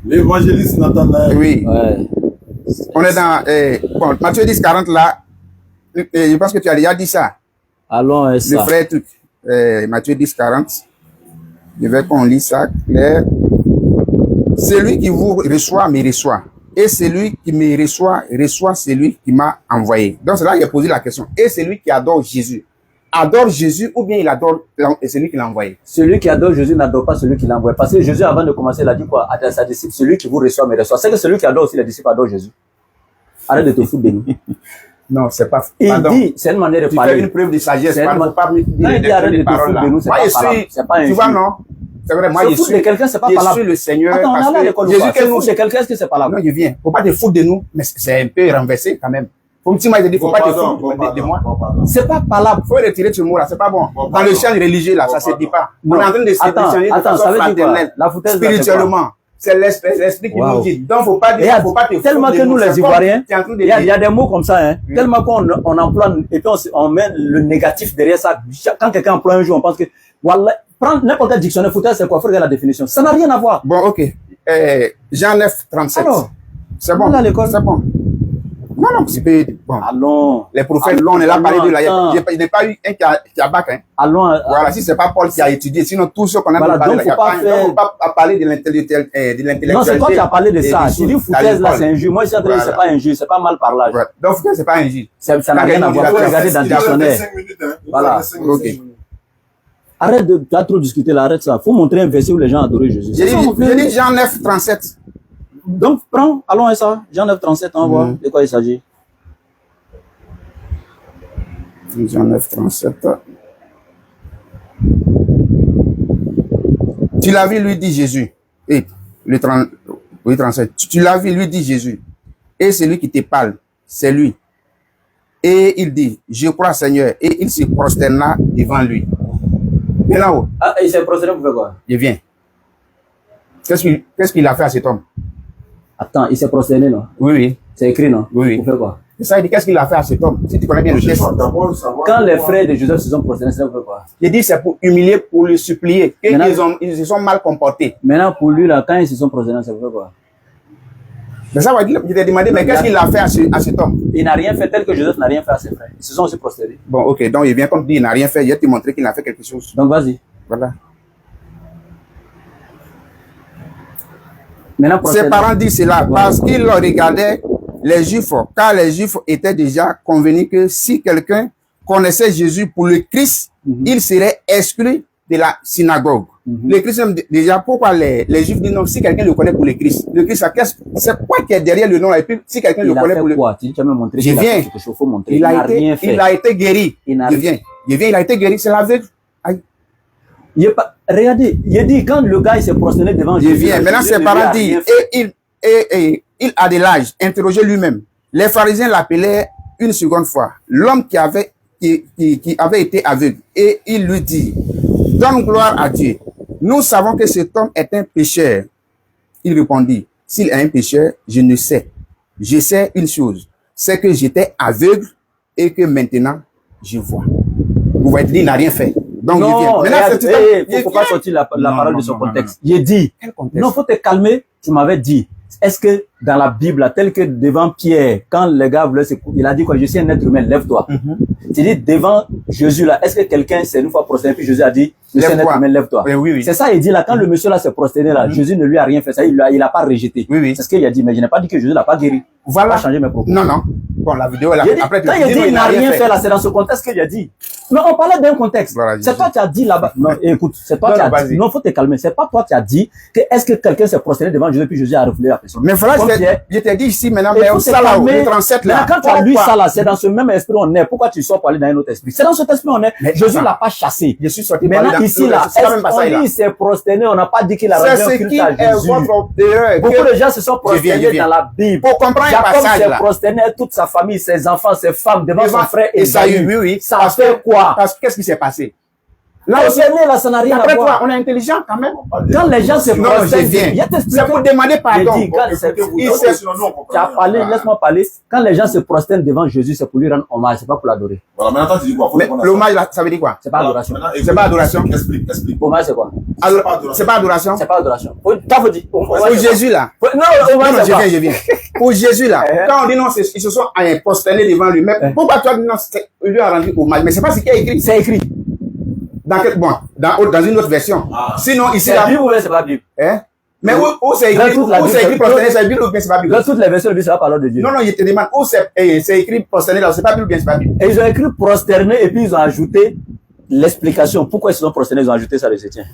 L'évangéliste Nathanaël. Oui, Ouais. on est dans bon, Matthieu 10, 40 là. Je pense que tu as déjà dit ça. Allons, Le ça. frère truc. Matthieu 10, 40. Je vais qu'on lit ça clair. Celui qui vous reçoit me reçoit. Et celui qui me reçoit, reçoit celui qui m'a envoyé. Donc c'est là qu'il a posé la question. Et celui qui adore Jésus, adore Jésus ou bien il adore celui qui l'a envoyé? Celui qui adore Jésus n'adore pas celui qui l'a envoyé. Parce que Jésus, avant de commencer, il a dit quoi à sa disciple? Celui qui vous reçoit me reçoit. C'est que celui qui adore aussi les disciples adore Jésus. Arrête de te foutre de nous. Non, c'est pas. Il Pardon. dit, c'est une manière de Tu fais parler. une preuve de sagesse. C'est Pardon, une- faut pas me dire Quand il dit arrête de des te paroles foutre là. de nous, c'est Moi, pas je parole, suis, c'est pas tu vois, injure. non? C'est vrai, moi, Se je foutre de suis, quelqu'un, c'est pas je valable. suis le Seigneur. Attends, on parce est allé à que l'école ou Jésus pas? que Se nous... foutre de quelqu'un, est-ce que c'est pas Non, valable? je viens. Faut pas te foutre de nous, mais c'est un peu renversé quand même. Faut me dire, moi, je dis, faut pas te foutre de moi. C'est pas valable. Faut retirer ce mot-là, c'est pas bon. Dans le champ religieux, là, ça se dit pas. On Non. est en train de se Attends, changer de attends, façon ça veut dire quoi? fraternelle, La foutaise, là, c'est spirituellement. C'est l'esprit qui Wow. nous dit. Donc, faut pas dire, faut pas te foutre Tellement de que nous, C'est les comme Ivoiriens, tu es en train de il y a dire. des mots comme ça, hein. Oui. Tellement qu'on emploie, et puis on met le négatif derrière ça. Quand quelqu'un emploie un jour, on pense que, voilà, prends n'importe quel dictionnaire, foutaise, c'est quoi? Faut regarder la définition. Ça n'a rien à voir. Bon, ok. Jean 9, 37. Alors, C'est bon. on est à l'école. C'est bon. Non, non, c'est pas bon. Allons. Les prophètes, Allons, on est là parlé de la. attends. Je n'ai pas eu un qui a bac, hein. Allons. Voilà, si c'est pas Paul qui a étudié, sinon tout ce qu'on a Voilà, parlé, donc il y a faut pas pas, faire- faut pas parler de l'intellectualité. Non, c'est toi qui as parlé de ça. Tu dis foutaise, là, c'est injuste. injure. Moi, je suis en train de dire, c'est pas injure, c'est pas mal parlage. Donc, c'est pas injuste. Ça n'a Quand rien à quelqu'un voir. dit Faut la regarder dans le dictionnaire. Voilà. Ok. Arrête de, tu as trop discuté là, arrête ça. Faut montrer un verset où les gens adoraient Jésus. J'ai C'est ça, mon dit, frère. j'ai dit Jean 9, 37. Donc, prends, allons à ça. Jean 9, 37, on voit de quoi il s'agit. Jean 9, 37. Tu l'as vu, lui dit Jésus. Et le 30, oui, 37. Tu l'as vu, lui dit Jésus. Et celui qui te parle, c'est lui. Et il dit, je crois Seigneur. Et il se prosterna devant lui. Mais là-haut, Ah, il s'est prosterné pour faire quoi? je viens. Qu'est-ce qu'il a fait à cet homme? Attends, il s'est prosterné, non? Oui, oui. C'est écrit, non? Oui, oui. Pour faire quoi? Et ça, il dit, qu'est-ce qu'il a fait à cet homme? Si tu connais bien le texte. Quand les frères de Joseph se sont prosternés, c'est pour faire quoi? Il dit, c'est pour humilier, pour le supplier. Maintenant- Ils se sont mal comportés. Maintenant, pour lui, là, quand ils se sont prosternés, c'est pour faire quoi? Mais ça va dire, je t'ai demandé, mais qu'est-ce qu'il a fait à cet homme? Il n'a rien fait tel que Joseph n'a rien fait à ses frères. Ils se sont aussi prosternés. Bon, ok, donc il vient comme dit, il n'a rien fait, il va te montrer qu'il a fait quelque chose. Donc, vas-y. Voilà. Maintenant, Ses prosternez. parents disent cela parce qu'ils regardaient les Juifs, car les Juifs étaient déjà convenus que si quelqu'un connaissait Jésus pour le Christ, il serait exclu de la synagogue. Le Christ, même déjà, pourquoi les Juifs disent non, si quelqu'un le connaît pour le Christ, c'est quoi qui est derrière le nom, et puis si quelqu'un le Il a connaît fait pour le quoi? Tu as me montré Je qu'il a viens. fait ce que je faut montrer. il n'a a rien été, fait. il a été guéri. Il n'a Je viens, il a été guéri, c'est l'aveugle. Aïe. Il est pas, regardez, il dit quand le gars il s'est prosterné devant Je Jésus. viens. Maintenant, Jésus ses ne lui parents a rien disent, fait. et il a de l'âge, interrogé lui-même. Les pharisiens l'appelaient une seconde fois. L'homme qui avait été aveugle. Et il lui dit, donne gloire à Dieu. Nous savons que cet homme est un pécheur. Il répondit, s'il est un pécheur, je ne sais. Je sais une chose, c'est que j'étais aveugle et que maintenant, je vois. Vous voyez, il n'a rien fait. Donc, il vient. Non, Maintenant, regarde, c'est tout un- faut pas sortir la Non, parole non, de son non, contexte. Il dit, Quel contexte? non, faut te calmer. Tu m'avais dit, est-ce que dans la Bible, là, tel que devant Pierre, quand le gars voulait se, il a dit quoi, je suis un être humain, lève-toi. Tu dis, devant Jésus, là, est-ce que quelqu'un s'est une fois prosterné, puis Jésus a dit, je suis un être Lève-toi. humain, lève-toi. Oui, oui, oui. C'est ça, il dit là, quand le monsieur là s'est prosterné là, Jésus ne lui a rien fait, ça, il a pas rejeté. Oui, oui. C'est ce qu'il a dit, mais je n'ai pas dit que Jésus l'a pas guéri. Voilà. Pas changer mes propos. Non, non. Bon, la vidéo, elle a... Il a dit, après, tu quand il a dis, dit non, il n'a rien fait là, c'est dans ce contexte qu'il a dit. Mais on parlait d'un contexte. Voilà, C'est Jésus. toi qui as dit là-bas. Non, écoute, c'est toi Non, qui non, as dit. vas-y. Non, faut te calmer. C'est pas toi qui as dit que est-ce que quelqu'un s'est prosterné devant Jésus puis Jésus a refusé la personne. Mais voilà, Comme Pierre, je t'ai dit ici maintenant, il mais faut au se salaud, calmer. le 37 là. Maintenant, quand tu as lu Pourquoi? ça là, c'est dans ce même esprit on est. Pourquoi tu sors pour aller dans un autre esprit? C'est dans cet esprit on est. Mais Jésus attends. l'a pas chassé. Je suis sorti Maintenant, parler dans- ici là, c'est quand même pas est-ce ça, qu'on là. dit il s'est prosterné, on n'a pas dit qu'il a rendu C'est un ce culte qui à est Jésus. votre erreur. Beaucoup de gens se sont Je viens, prosternés dans la Bible. Pour comprendre un Jacob passage s'est là. prosterné, toute sa famille, ses enfants, ses femmes, devant son frère Esaü, Esaü. oui. Ça a fait quoi? Parce que qu'est-ce qui s'est passé? Là Là aussi, là, ça n'a rien à après toi, voir. on est intelligent quand même. Quand les gens se Non, prosternent, je viens. il y a t'expliquer. C'est pour demander pardon. J'ai dit, quand c'est- Il Ok, s'est- tu as parlé, laisse-moi parler. Quand les gens se prosternent devant Jésus, c'est pour lui rendre hommage, c'est pas pour l'adorer. Voilà, maintenant tu dis quoi? Faut Mais répondre à ça. l'hommage là, ça veut dire quoi? C'est pas Voilà, adoration. maintenant, C'est pas adoration. Explique, explique. Hommage, c'est quoi? C'est pas adoration? C'est pas adoration. Toi, faut dire. Pour Jésus là. Non, Non, hommage, non, c'est quoi? je viens. Pour Jésus là, quand on dit non, ils se sont prosternés devant lui. Mais pourquoi toi dis non, il lui a rendu hommage? Mais c'est pas ce qui est écrit. C'est écrit. Dans une autre version. Ah. Sinon, ici C'est là. Bible ou bien c'est pas Bible? Hein? Mais où c'est Dans écrit, toute la où c'est Bible, écrit prosterné, c'est Bible ou bien c'est pas Bible? Dans toutes les versions de Bible, c'est la parole de Dieu. Non, non, je te demande, où c'est écrit prosterné là, c'est pas Bible ou bien c'est pas Bible? Et ils ont écrit prosterné et puis ils ont ajouté l'explication. Pourquoi ils se sont prosternés, ils ont ajouté ça les Étiens.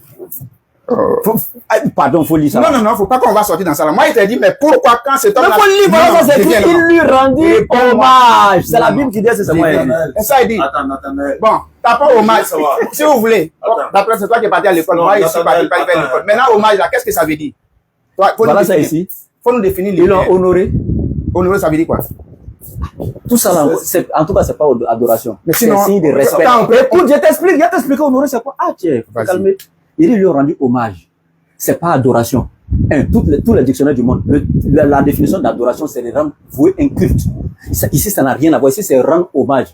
Pardon, faut lire ça. Non, faut pas qu'on va sortir dans ça. Là. Moi, il t'a dit, mais pourquoi quand cet homme-là... Mais faut lire, voilà, ça c'est écrit, il lui rendit hommage. C'est la Bible qui dit, c'est moi. Et ça, il dit, bon, t'as pas hommage. Si vous voulez, d'après c'est toi qui es parti à l'école, moi, je suis parti à l'école. Maintenant, hommage, là, qu'est-ce que ça veut dire? Voilà ça ici. Faut nous définir les... Ils l'ont honoré. Honoré, ça veut dire quoi? Tout ça là, en tout cas, c'est pas adoration. C'est un signe de respect. Écoute, je t'explique, honorer, c'est quoi? Ah, tiens, faut calmer. Ils lui ont rendu hommage. C'est pas adoration. Tous les dictionnaires du monde, la définition d'adoration, c'est de rendre vouer un culte. Ici, ça n'a rien à voir. Ici, c'est rendre hommage.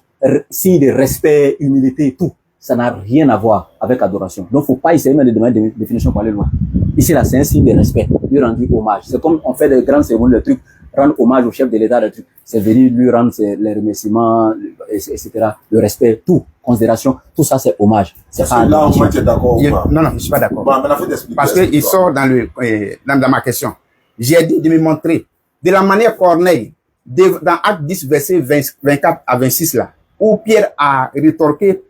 Signe de respect, humilité, tout. Ça n'a rien à voir avec adoration. Donc, faut pas essayer même de demander des définitions pour aller loin. Ici, là, c'est un signe de respect. Lui rendu hommage. C'est comme on fait des grandes cérémonies, le truc, rendre hommage au chef de l'État, le truc. C'est venir lui rendre les remerciements, etc. Le respect, tout. Considération, tout ça, c'est hommage. C'est pas là, moi, tu es d'accord ou pas? Non, je suis pas d'accord. Bon, maintenant, faut t'expliquer. Parce qu'il sort dans ma question. J'ai dit de me montrer de la manière Corneille, dans Acte 10, verset 24 à 26 là, où Pierre a rétorqué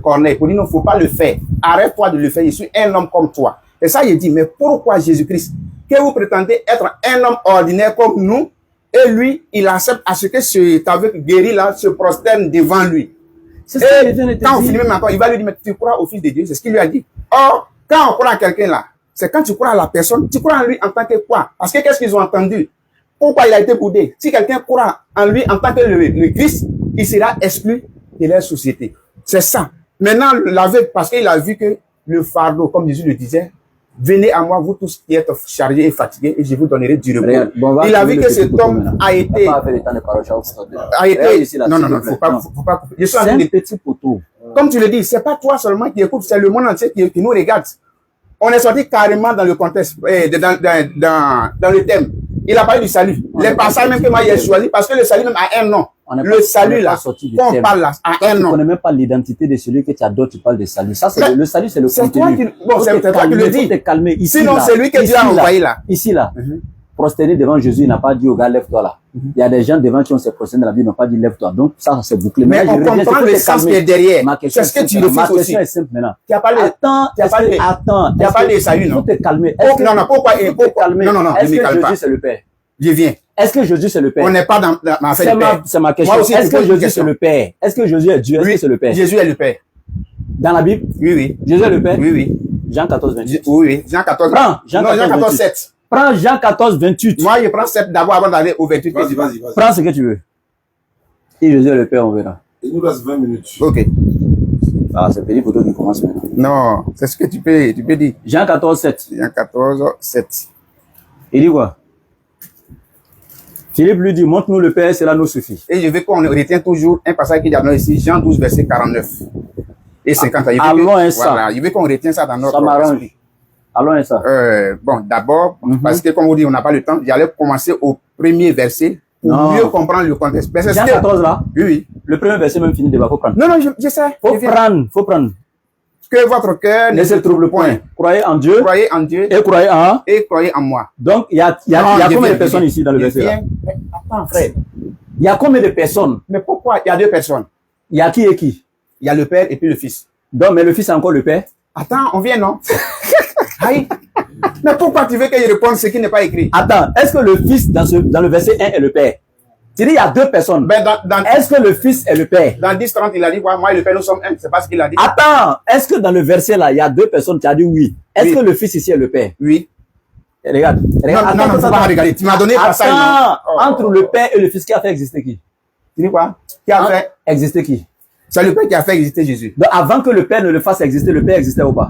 Corneille pour dire non, faut pas le faire. Arrête-toi de le faire, je suis un homme comme toi. Et ça, il dit, mais pourquoi Jésus-Christ, que vous prétendez être un homme ordinaire comme nous, et lui, il accepte à ce que cet aveugle guéri là se prosterne devant lui. C'est ce qu'il vient de te dire. Quand on finit même encore, il va lui dire, mais tu crois au Fils de Dieu, c'est ce qu'il lui a dit. Or, quand on croit à quelqu'un là, c'est quand tu crois à la personne, tu crois en lui en tant que quoi? Parce que qu'est-ce qu'ils ont entendu? Pourquoi il a été boudé? Si quelqu'un croit en lui en tant que le Christ, il sera exclu de la société. C'est ça. Maintenant, l'aveugle, parce qu'il a vu que le fardeau, comme Jésus le disait, venez à moi, vous tous qui êtes chargés et fatigués, et je vous donnerai du repos. Bon, il a vu que cet homme a été... Non, faut pas couper. Je suis en train de petit poteau. Comme tu le dis, c'est pas toi seulement qui écoute, c'est le monde entier qui nous regarde. On est sorti carrément dans le contexte, dans le thème. Il a parlé du salut. Les passages même que moi j'ai choisi, parce que le salut même a un nom. Le salut là, qu'on parle là, a un nom. Tu connais même pas l'identité de celui que tu adores, tu parles de salut. Ça, c'est le salut, c'est le contenu. Bon, c'est toi qui le dis. Ici, sinon, c'est lui que Dieu a envoyé là. Ici là. Prosterner devant Jésus, il n'a pas dit au gars, lève-toi là. Il y a des gens devant qui ont se prosterné dans la Bible, n'ont pas dit lève-toi. Donc, ça, c'est bouclé. Mais on comprend le sens qui est derrière. C'est ce que tu le fais aussi. Ma question est simple maintenant. Tu as parlé. Attends. Tu as parlé de salut, non? Faut te calmer. Non, pourquoi? Non, est-ce que Jésus, c'est le Père? Je viens. Est-ce que Jésus, c'est le Père? On n'est pas dans ma fête de Père. C'est ma question. Est-ce que Jésus, c'est le Père? Est-ce que Jésus est Dieu? Est-ce que c'est le Père? Jésus est le Père. Dans la Bible? Oui. Jésus est le Père? Oui. Jean 14, 28. Oui. Jean 14. Prends Jean 14, 7. Prends Jean 14, 28. Moi, je prends 7 d'abord avant d'aller au 28. Vas-y. Prends ce que tu veux. Si Jésus est le Père, on verra. Il nous reste 20 minutes. Ok. Ah, c'est petit photo qui commence maintenant. Non, c'est ce que tu peux dire. Jean 14, 7. Jean 14, 7. Il dit quoi? Philippe lui dit, montre-nous le Père, cela nous suffit. Et je veux qu'on retient toujours un passage qui est ici, Jean 12, verset 49 et 50. Allons à ça. Voilà, je veux qu'on retienne ça dans notre... Ça m'arrange. Allons à ça. Bon, d'abord, parce que comme vous dites, on n'a pas le temps, j'allais commencer au premier verset pour mieux comprendre le contexte. Jean 14 là? Oui. Le premier verset même fini débat, faut prendre. Non, je sais. Faut prendre. Que votre cœur ne se trouble point. Croyez en Dieu. Et croyez en moi. Donc, il y a combien de personnes ici dans le verset là? Attends, frère. Il y a combien de personnes? Mais pourquoi il y a deux personnes? Il y a qui et qui? Il y a le Père et puis le Fils. Donc, mais le Fils est encore le Père? Attends, on vient, non? Aïe. Mais pourquoi tu veux que je réponde ce qui n'est pas écrit? Attends, est-ce que le Fils dans le verset 1 est le Père? Tu dis il y a deux personnes. Ben est-ce que le Fils est le Père? Dans 10-30, il a dit quoi? Moi et le Père, nous sommes un. C'est pas ce qu'il a dit. Attends, est-ce que dans le verset là, il y a deux personnes? Tu as dit oui. Est-ce que le Fils ici est le Père? Oui. Regarde. Non, faut pas regarder. Tu m'as donné pas ça. Entre le Père et le Fils, qui a fait exister qui? Tu dis quoi? Qui a fait exister qui? C'est le Père qui a fait exister Jésus. Donc avant que le Père ne le fasse exister, le Père existait ou pas?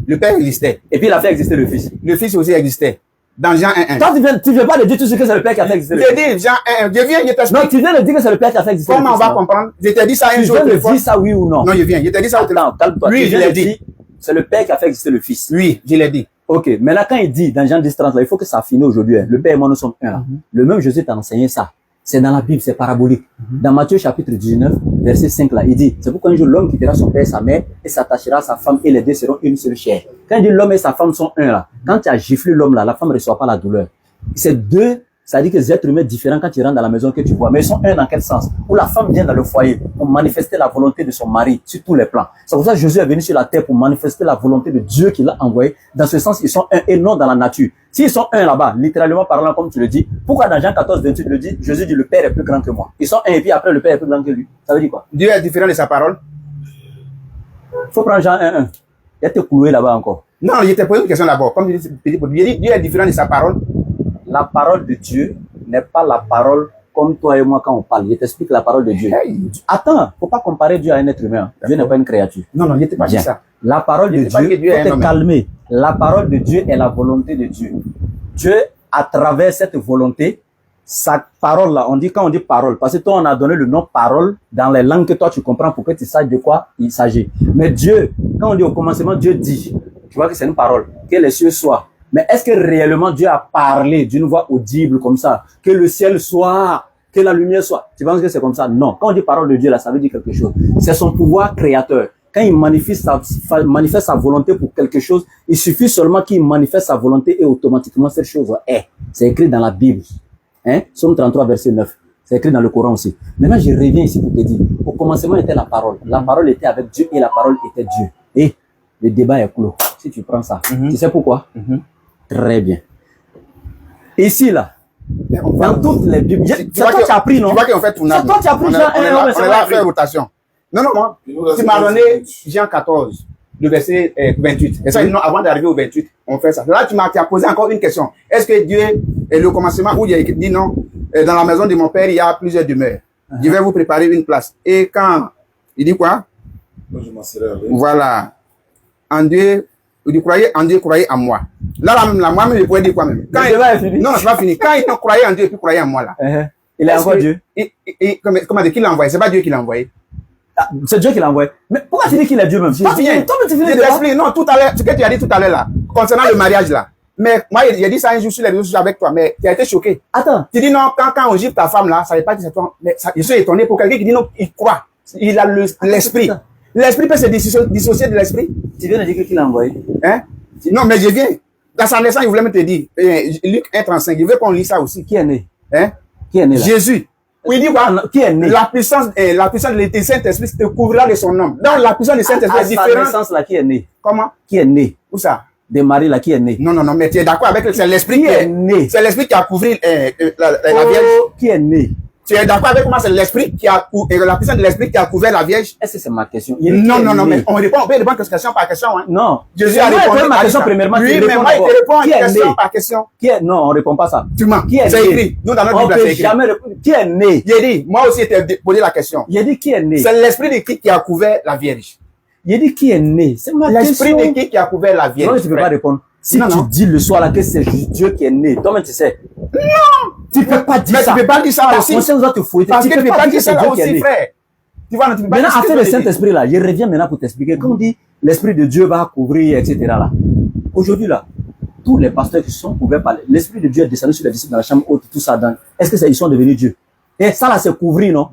Le Père existait. Et puis il a fait exister le Fils. Le Fils aussi existait. Dans Jean 1.1. Toi, tu viens pas de dire tout ce que c'est le Père qui a fait exister. Je dis Jean 1.1. Je t'explique. Non, tu viens de dire que c'est le Père qui a fait exister. Comment on va comprendre? Je t'ai dit ça un jour. Tu viens de dire ça oui ou non? Non, je t'ai dit ça au téléphone. Calme-toi. Oui, je l'ai dit. C'est le Père qui a fait exister le Fils. Oui, je l'ai dit. Ok. Maintenant, quand il dit dans Jean 10.30, là, il faut que ça finisse aujourd'hui. Le Père et moi, nous sommes un. Le même Jésus t'a enseigné ça. C'est dans la Bible, c'est parabolique. Dans Matthieu chapitre 19, verset 5 là, il dit, c'est pourquoi un jour l'homme quittera son père et sa mère et s'attachera à sa femme et les deux seront une seule chair. Quand il dit l'homme et sa femme sont un là, quand tu as giflé l'homme là, la femme ne reçoit pas la douleur. C'est deux Ça dit que les êtres humains différents quand tu rentres dans la maison que tu vois. Mais ils sont un dans quel sens? Où la femme vient dans le foyer pour manifester la volonté de son mari sur tous les plans. C'est pour ça que Jésus est venu sur la terre pour manifester la volonté de Dieu qu'il a envoyé. Dans ce sens, ils sont un et non dans la nature. S'ils sont un là-bas, littéralement parlant comme tu le dis, pourquoi dans Jean 14, 28 le dit, Jésus dit le Père est plus grand que moi. Ils sont un et puis après le Père est plus grand que lui. Ça veut dire quoi? Dieu est différent de sa parole. Faut prendre Jean 1, 1. Il y a te cloué là-bas encore. Non, il était posé une question d'abord. Comme je dis, Dieu est différent de sa parole. La parole de Dieu n'est pas la parole comme toi et moi quand on parle. Je t'explique la parole de Dieu. Hey. Attends, faut pas comparer Dieu à un être humain. Dieu n'est pas une créature. Non, il n'était pas dit ça. La parole de Il n'était pas Dieu, que Dieu est un faut te homme. calmer. La parole de Dieu est la volonté de Dieu. Dieu, à travers cette volonté, sa parole là, quand on dit parole, parce que toi on a donné le nom parole dans les langues que toi tu comprends pour que tu saches de quoi il s'agit. Mais Dieu, quand on dit au commencement, Dieu dit, tu vois que c'est une parole, que les cieux soient. Mais est-ce que réellement Dieu a parlé d'une voix audible comme ça, que le ciel soit, que la lumière soit? Tu penses que c'est comme ça? Non. Quand on dit parole de Dieu là, ça veut dire quelque chose. C'est son pouvoir créateur. Quand il manifeste sa volonté pour quelque chose, il suffit seulement qu'il manifeste sa volonté et automatiquement cette chose est. C'est écrit dans la Bible. Hein? Psaume 33, verset 9. C'est écrit dans le Coran aussi. Maintenant, je reviens ici pour te dire, au commencement était la parole. La parole était avec Dieu et la parole était Dieu. Et le débat est clos. Si tu prends ça, tu sais pourquoi? Très bien. Ici, là, dans toutes les Bibles, c'est toi qui as appris, non? Tu vois qu'on fait tournage. C'est toi qui as appris On Jean est 1, là à faire rotation. Non, tu m'as donné Jean 14, le verset 28. Et ça, non, avant d'arriver au 28, on fait ça. Là, tu as posé encore une question. Est-ce que Dieu est le commencement où il a dit non, dans la maison de mon père, il y a plusieurs demeures. Je vais vous préparer une place. Et quand il dit quoi? Je m'en serai avec. Voilà. En Dieu, il croyait en Dieu, croyez en moi. Là, moi-même, je pourrais dire quoi même? Quand Le débat est fini. Non, c'est pas fini. Quand il croyait en Dieu et puis croyait en moi, là. Il est encore Dieu. Comment dire, qui l'a envoyé? C'est pas Dieu qui l'a envoyé. Ah, c'est Dieu qui l'a envoyé. Mais pourquoi tu dis qu'il est Dieu même? Toi, tu finis Je t'explique. Non, tout à l'heure, ce que tu as dit tout à l'heure là, concernant le mariage là. Mais moi, j'ai dit ça un jour sur les réseaux sociaux avec toi, mais tu as été choqué. Attends. Tu dis non, quand on gifle ta femme là, ça veut pas dire c'est toi. Mais ça, je suis étonné pour quelqu'un qui dit non, il croit. Il a l'esprit. L'esprit peut se dissocier de l'esprit. Tu viens de dire qu'il l'a envoyé. Hein? Non, mais je viens. Dans sa naissance, il voulait me te dire. Luc 1,35. Il veut qu'on lit ça aussi. Qui est né? Hein? Qui est né là? Jésus. Oui, il dit quoi? Qui est né? La puissance de Saint-Esprit te couvrira de son nom. Donc, la puissance de Saint-Esprit est À sa différente. naissance là, qui est né? Comment? Qui est né? Où ça? De Marie là, qui est né? Non, mais tu es d'accord avec c'est l'esprit Qui est né? C'est l'esprit qui a couvert la Vierge. Qui est né? Tu es d'accord avec moi? C'est l'esprit qui a la puissance de l'esprit qui a couvert la Vierge. Est-ce que c'est ma question? Non, mais on peut répondre question par question, hein. Non. Jésus a répondu ma question premièrement. Oui, mais moi, il te répond Qui est question né? par question. Non, on répond pas ça. Tu mens. Qui est C'est né? écrit. Nous, dans notre On Bible, peut c'est écrit. jamais répondre. Qui est né? J'ai dit, moi aussi, j'ai posé la question. J'ai dit qui est né? C'est l'esprit de qui a couvert la Vierge? J'ai dit qui est né? C'est ma L'esprit question. de qui a couvert la Vierge? Non, tu peux pas répondre. Si Non, tu non. dis le soir là que c'est Dieu qui est né, toi-même tu sais. Non! Tu peux pas dire Mais ça. tu peux pas dire ça Ta aussi. conscience doit te fouetter. Parce que tu peux pas dire c'est ça Dieu là qui est aussi, né. frère. Tu vois, tu peux pas Maintenant, dire ce affaire que le je dis. Saint-Esprit là, je reviens maintenant pour t'expliquer. Quand on dit l'Esprit de Dieu va couvrir, etc. là. Aujourd'hui là, tous les pasteurs qui sont couverts par l'Esprit de Dieu est descendu sur les disciples dans la chambre haute, tout ça. Est-ce que ils sont devenus Dieu? Et ça là, c'est couvrir, non?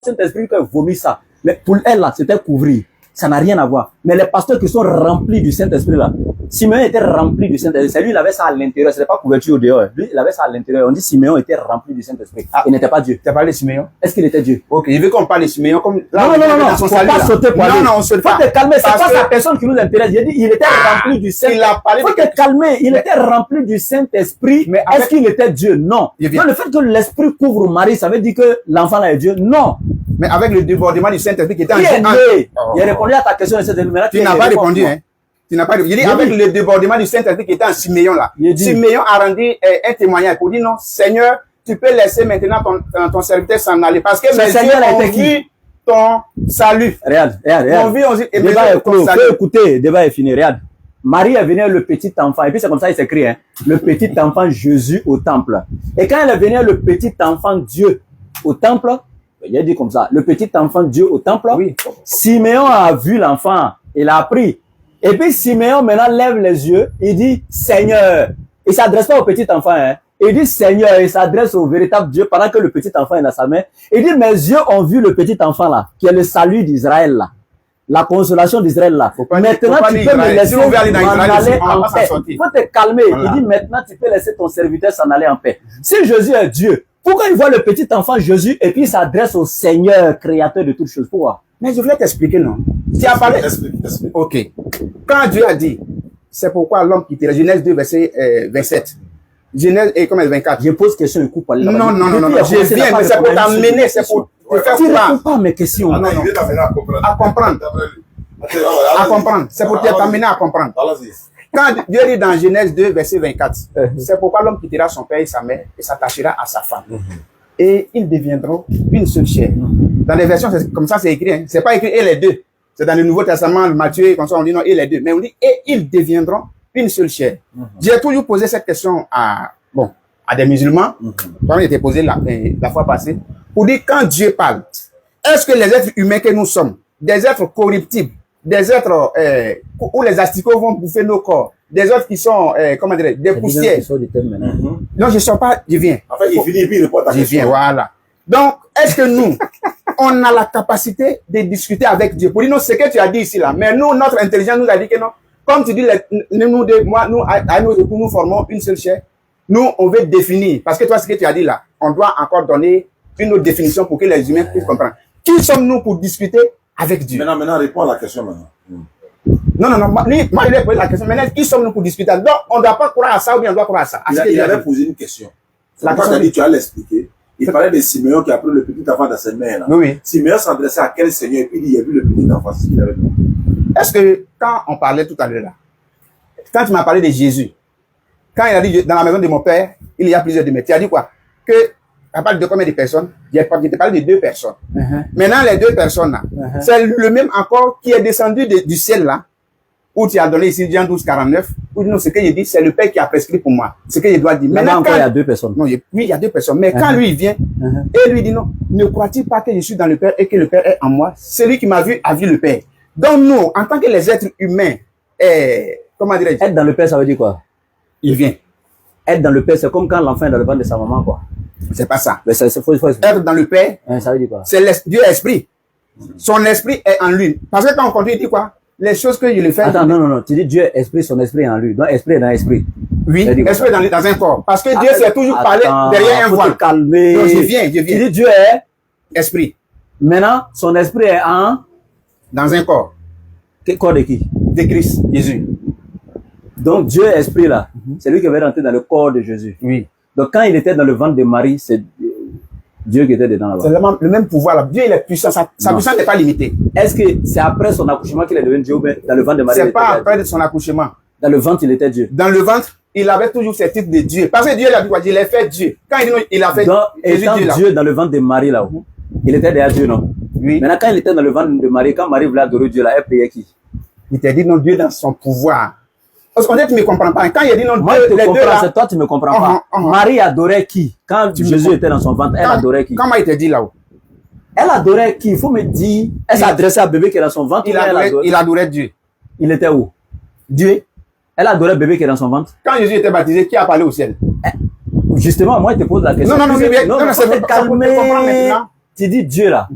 Saint-Esprit qui a vomi ça. Mais pour elle là, c'était couvrir. Ça n'a rien à voir. Mais les pasteurs qui sont remplis du Saint-Esprit là, Simeon était rempli du Saint-Esprit. C'est lui, il avait ça à l'intérieur. Ce n'est pas couverture au dehors. Lui, il avait ça à l'intérieur. On dit Simeon était rempli du Saint-Esprit. Il n'était pas Dieu. Tu as parlé de Simeon? Est-ce qu'il était Dieu? Ok, il veut qu'on parle de Simeon comme. Non, faut pas sauter pour aller. Non, on saute Faut pas. te calmer. C'est Parce pas que- sa personne qui nous intéresse. J'ai dit, il était rempli du Saint-Esprit. Il a parlé Faut de- te calmer. Il était rempli du Saint-Esprit. Mais avec- Est-ce qu'il était Dieu? Non. Je viens. Non, le fait que l'Esprit couvre Marie, ça veut dire que l'enfant là est Dieu? Non. Mais avec le débordement du Saint-Esprit qui était en Qui est né? Oh. J'ai répondu à ta question de cette manière. Tu n'as pas répondu, hein? Tu n'as pas répondu. J'ai dit, avec le débordement du Saint-Esprit qui était en Simeon, là. Il dit- Simeon a rendu un témoignage pour dire non, Seigneur, tu peux laisser maintenant ton serviteur s'en aller parce que Ce mes yeux Seigneur a ont été qui? vu ton salut. Regarde. On vit, on dit, et mes Débat yeux est ont clos. ton salut. Faut écouter. Débat est fini. Regarde. Marie est venue avec le petit enfant. Et puis c'est comme ça il s'écrit, hein. Le petit enfant Jésus au temple. Et quand elle est venue avec le petit enfant Dieu au temple, il a dit comme ça, le petit enfant Dieu au temple. Oui. Siméon a vu l'enfant. Il a pris. Et puis Siméon maintenant lève les yeux. Il dit Seigneur. Il s'adresse pas au petit enfant, hein. Il dit Seigneur. Il s'adresse au véritable Dieu pendant que le petit enfant est dans sa main. Il dit mes yeux ont vu le petit enfant là, qui est le salut d'Israël là. La consolation d'Israël là. Faut pas Maintenant, faut pas tu dire peux me Israël. laisser Si on veut aller dans m'en Israël, aller on va en pas s'en paix. sortir. Il faut te calmer. Voilà. Il dit maintenant, tu peux laisser ton serviteur s'en aller en paix. Si Jésus est Dieu, pourquoi il voit le petit enfant Jésus et puis il s'adresse au Seigneur, créateur de toutes choses? Pourquoi? Mais je voulais t'expliquer, non? Tu as parlé. Explique. Ok. Quand Dieu a dit, c'est pourquoi l'homme quittera. Genèse 2, verset 27. Genèse, et comme 24. Je pose question et coupe. Non, je viens, mais c'est pour t'amener, c'est pour te faire Tu ne croire. réponds pas à mes questions. Ah, non, il vient d'amener à comprendre. À comprendre. À comprendre. C'est pour t'amener à comprendre. Allons-y. Quand Dieu dit dans Genèse 2, verset 24, c'est pourquoi l'homme quittera son père et sa mère et s'attachera à sa femme. Et ils deviendront une seule chair. Dans les versions, comme ça, c'est écrit. Hein. C'est pas écrit et les deux. C'est dans le Nouveau Testament, Matthieu, comme ça, on dit non, et les deux. Mais on dit et ils deviendront une seule chair. J'ai toujours posé cette question à des musulmans. Quand j'ai été posé la fois passée, pour dire quand Dieu parle, est-ce que les êtres humains que nous sommes, des êtres corruptibles, des êtres où les asticots vont bouffer nos corps, des êtres qui sont, comment dire, des poussières. Non, je ne sors pas, je viens. En fait, il finit et puis il répond à ta Je question. viens, voilà. Donc, est-ce que nous, on a la capacité de discuter avec Dieu? Pour dire, non, ce que tu as dit ici, là. Mais nous, notre intelligence nous a dit que non. Comme tu dis, nous deux, moi, nous, à nos époux, nous formons une seule chair. Nous, on veut définir. Parce que toi, ce que tu as dit là, on doit encore donner une autre définition pour que les humains puissent comprendre. Qui sommes-nous pour discuter avec Dieu? Maintenant, réponds à la question maintenant. Non. Moi, il a posé la question. Maintenant, qui sommes-nous pour discuter? Donc, on ne doit pas croire à ça ou bien on doit croire à ça. Il avait posé une question. La Quand tu as dit, tu as l'expliqué. Il parlait de Simeon qui a pris le petit enfant dans ses mains. Là. Oui. Simeon s'adressait à quel Seigneur et puis il a vu le petit enfant. C'est ce qu'il avait dit. Est-ce que quand on parlait tout à l'heure là, quand tu m'as parlé de Jésus, quand il a dit dans la maison de mon père, il y a plusieurs demeures, tu as dit quoi? Que, tu as parlé de combien de personnes? Je t'ai parlé de 2 personnes. Maintenant, les 2 personnes là, c'est le même encore qui est descendu du ciel là, où tu as donné ici Jean 12, 49, où non, ce que je dis, c'est le Père qui a prescrit pour moi. Ce que je dois dire. Maintenant, encore, il y a 2 personnes. Non, oui, il y a 2 personnes. Mais quand lui, il vient, et lui dit non, ne crois-t-il pas que je suis dans le Père et que le Père est en moi? Celui qui m'a vu a vu le Père. Donc nous, en tant que les êtres humains, comment dirais-je? Être dans le Père, ça veut dire quoi? Il vient. Être dans le Père, c'est comme quand l'enfant est dans le ventre de sa maman, quoi. C'est pas ça. Mais c'est faut Être dans le Père, ça veut dire quoi? c'est Dieu esprit. Son esprit est en lui. Parce que quand on continue, il dit quoi? Les choses que je le fais. Attends, non. Tu dis Dieu est esprit, son esprit est en lui. Donc, esprit est dans l'esprit. Oui, esprit est dans un corps. Parce que Dieu s'est toujours parlé derrière un faut voile. te calmer. Donc, je viens. Tu dis Dieu est Esprit. Maintenant, son esprit est en Dans un corps. corps de qui? De Christ, Jésus. Donc Dieu est esprit là, c'est lui qui avait rentré dans le corps de Jésus. Oui. Donc quand il était dans le ventre de Marie, c'est Dieu qui était dedans C'est là-bas. le même pouvoir là. Dieu, il est puissant. Sa puissance n'est pas limitée. Est-ce que c'est après son accouchement qu'il est devenu Dieu ou bien dans le ventre de Marie? C'est pas après son accouchement. Dans le ventre, il était Dieu. Dans le ventre, il avait toujours ses titres de Dieu. Parce que Dieu, il a dit quoi? Il a fait Dieu. Quand il dit non, il a fait Donc, Jésus étant Dieu là. Dieu dans le ventre de Marie là, il était déjà Dieu, non? Oui. Maintenant, quand il était dans le ventre de Marie, quand Marie voulait adorer Dieu là, elle priait qui? Il t'a dit non, Dieu dans son pouvoir. Parce qu'on dit, tu ne me comprends pas. Quand il a dit non, Moi, Dieu, je te les deux comprends, là. c'est toi, tu me comprends pas. Marie adorait qui? Quand Jésus était dans son ventre, elle adorait qui? Comment il t'a dit là-haut? Elle adorait qui? Il faut me dire, elle s'adressait à bébé qui est dans son ventre. Il adorait Dieu. Il était où? Dieu. Elle adorait bébé qui est dans son ventre. Quand Jésus était baptisé, qui a parlé au ciel? Justement, moi, je te pose la question. Non, c'est calmer. Tu dis Dieu là.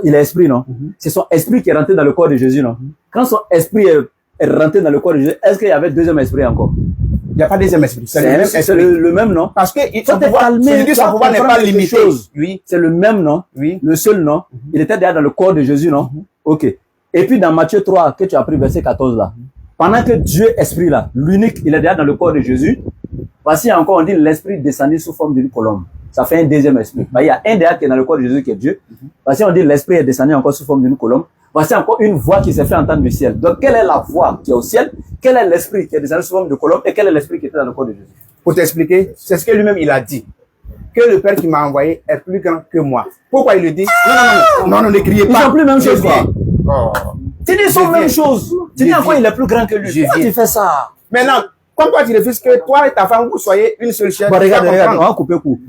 Il est esprit, non? C'est son esprit qui est rentré dans le corps de Jésus, non? Quand son esprit est rentré dans le corps de Jésus, est-ce qu'il y avait deuxième esprit encore? Il n'y a pas deuxième esprit. C'est le même esprit. Le même, non? Parce que Faut te calmer, son pouvoir n'est pas limité. Oui. C'est le même, non? Oui. Le seul, non? Il était déjà dans le corps de Jésus, non? Ok. Et puis dans Matthieu 3, que tu as pris verset 14 là, pendant que Dieu esprit là, l'unique, il est déjà dans le corps de Jésus, voici encore on dit l'esprit descendu sous forme d'une colombe. Ça fait un deuxième esprit. Il y a un déjà qui est dans le corps de Jésus qui est Dieu. Voici on dit l'esprit est descendu encore sous forme d'une colombe. Voici encore une voix qui s'est fait entendre du ciel. Donc quelle est la voix qui est au ciel? Quel est l'esprit qui est descendu sous forme de colombe? Et quel est l'esprit qui était dans le corps de Jésus? Pour t'expliquer, c'est ce que lui-même il a dit. Que le Père qui m'a envoyé est plus grand que moi. Pourquoi il le dit? Non, ne criez pas. Ils sont plus même chose, quoi. Oh. Tu dis, ils sont même chose. Tu dis encore, il est plus grand que lui. Pourquoi tu fais ça? Maintenant, comme toi tu refuses que toi et ta femme vous soyez une seule chair. Bon, regarde, on va couper coup.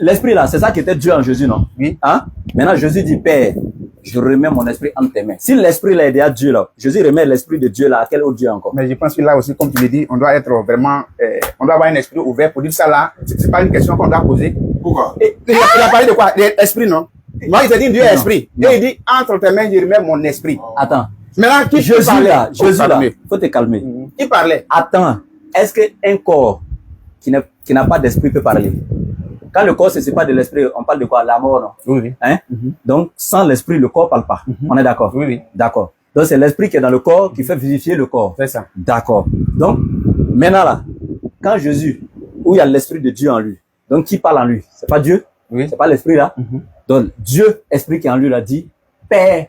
L'esprit là, c'est ça qui était Dieu en Jésus, non? Oui. Hein? Maintenant, Jésus dit, Père, je remets mon esprit entre tes mains. Si l'esprit là est déjà Dieu là, Jésus remet l'esprit de Dieu là, à quel autre Dieu encore? Mais je pense que là aussi, comme tu le dis, on doit être vraiment, on doit avoir un esprit ouvert pour dire ça là. C'est pas une question qu'on doit poser. Pourquoi? Il a parlé de quoi? L'esprit, non? Moi, il te dit Dieu est Non, esprit. non. Et il dit, entre tes mains, je remets mon esprit. Attends. Maintenant, qui Jésus parlait? là, Jésus là, Calmez. faut te calmer. Qui parlait? Attends, est-ce qu'un corps qui n'a pas d'esprit peut parler? Quand le corps se sépare de l'esprit, on parle de quoi? La mort, non? Oui, oui. Hein? Donc, sans l'esprit, le corps parle pas. On est d'accord? Oui, oui. D'accord. Donc, c'est l'esprit qui est dans le corps qui fait vivifier le corps. C'est ça. D'accord. Donc, maintenant là, quand Jésus, où il y a l'esprit de Dieu en lui, donc qui parle en lui? C'est pas Dieu? Oui. C'est pas l'esprit là? Donc, Dieu, esprit qui est en lui, l'a dit, Père.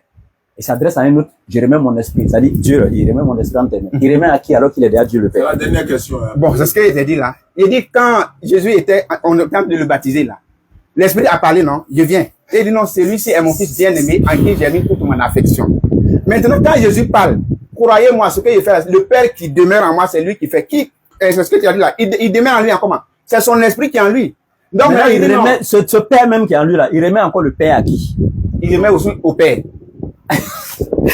Il s'adresse à un autre, je remets mon esprit. Ça dit, Dieu, il remet mon esprit en tes mains. Il remet à qui alors qu'il est déjà Dieu le C'est Père? la dernière question. Hein. Bon, c'est ce qu'il t'a dit là. Il dit quand Jésus était, on est en train de le baptiser là. L'esprit a parlé, non? Je viens. Et il dit non, celui-ci est mon fils bien-aimé en qui j'ai mis toute mon affection. Maintenant, quand Jésus parle, croyez-moi, ce qu'il fait, le Père qui demeure en moi, c'est lui qui fait. C'est ce que tu as dit là. Il demeure en lui en comment? C'est son esprit qui est en lui. Donc, Maintenant, là, il il dit non. remet, ce Père même qui est en lui là, il remet encore le Père à qui? Il remet aussi au Père.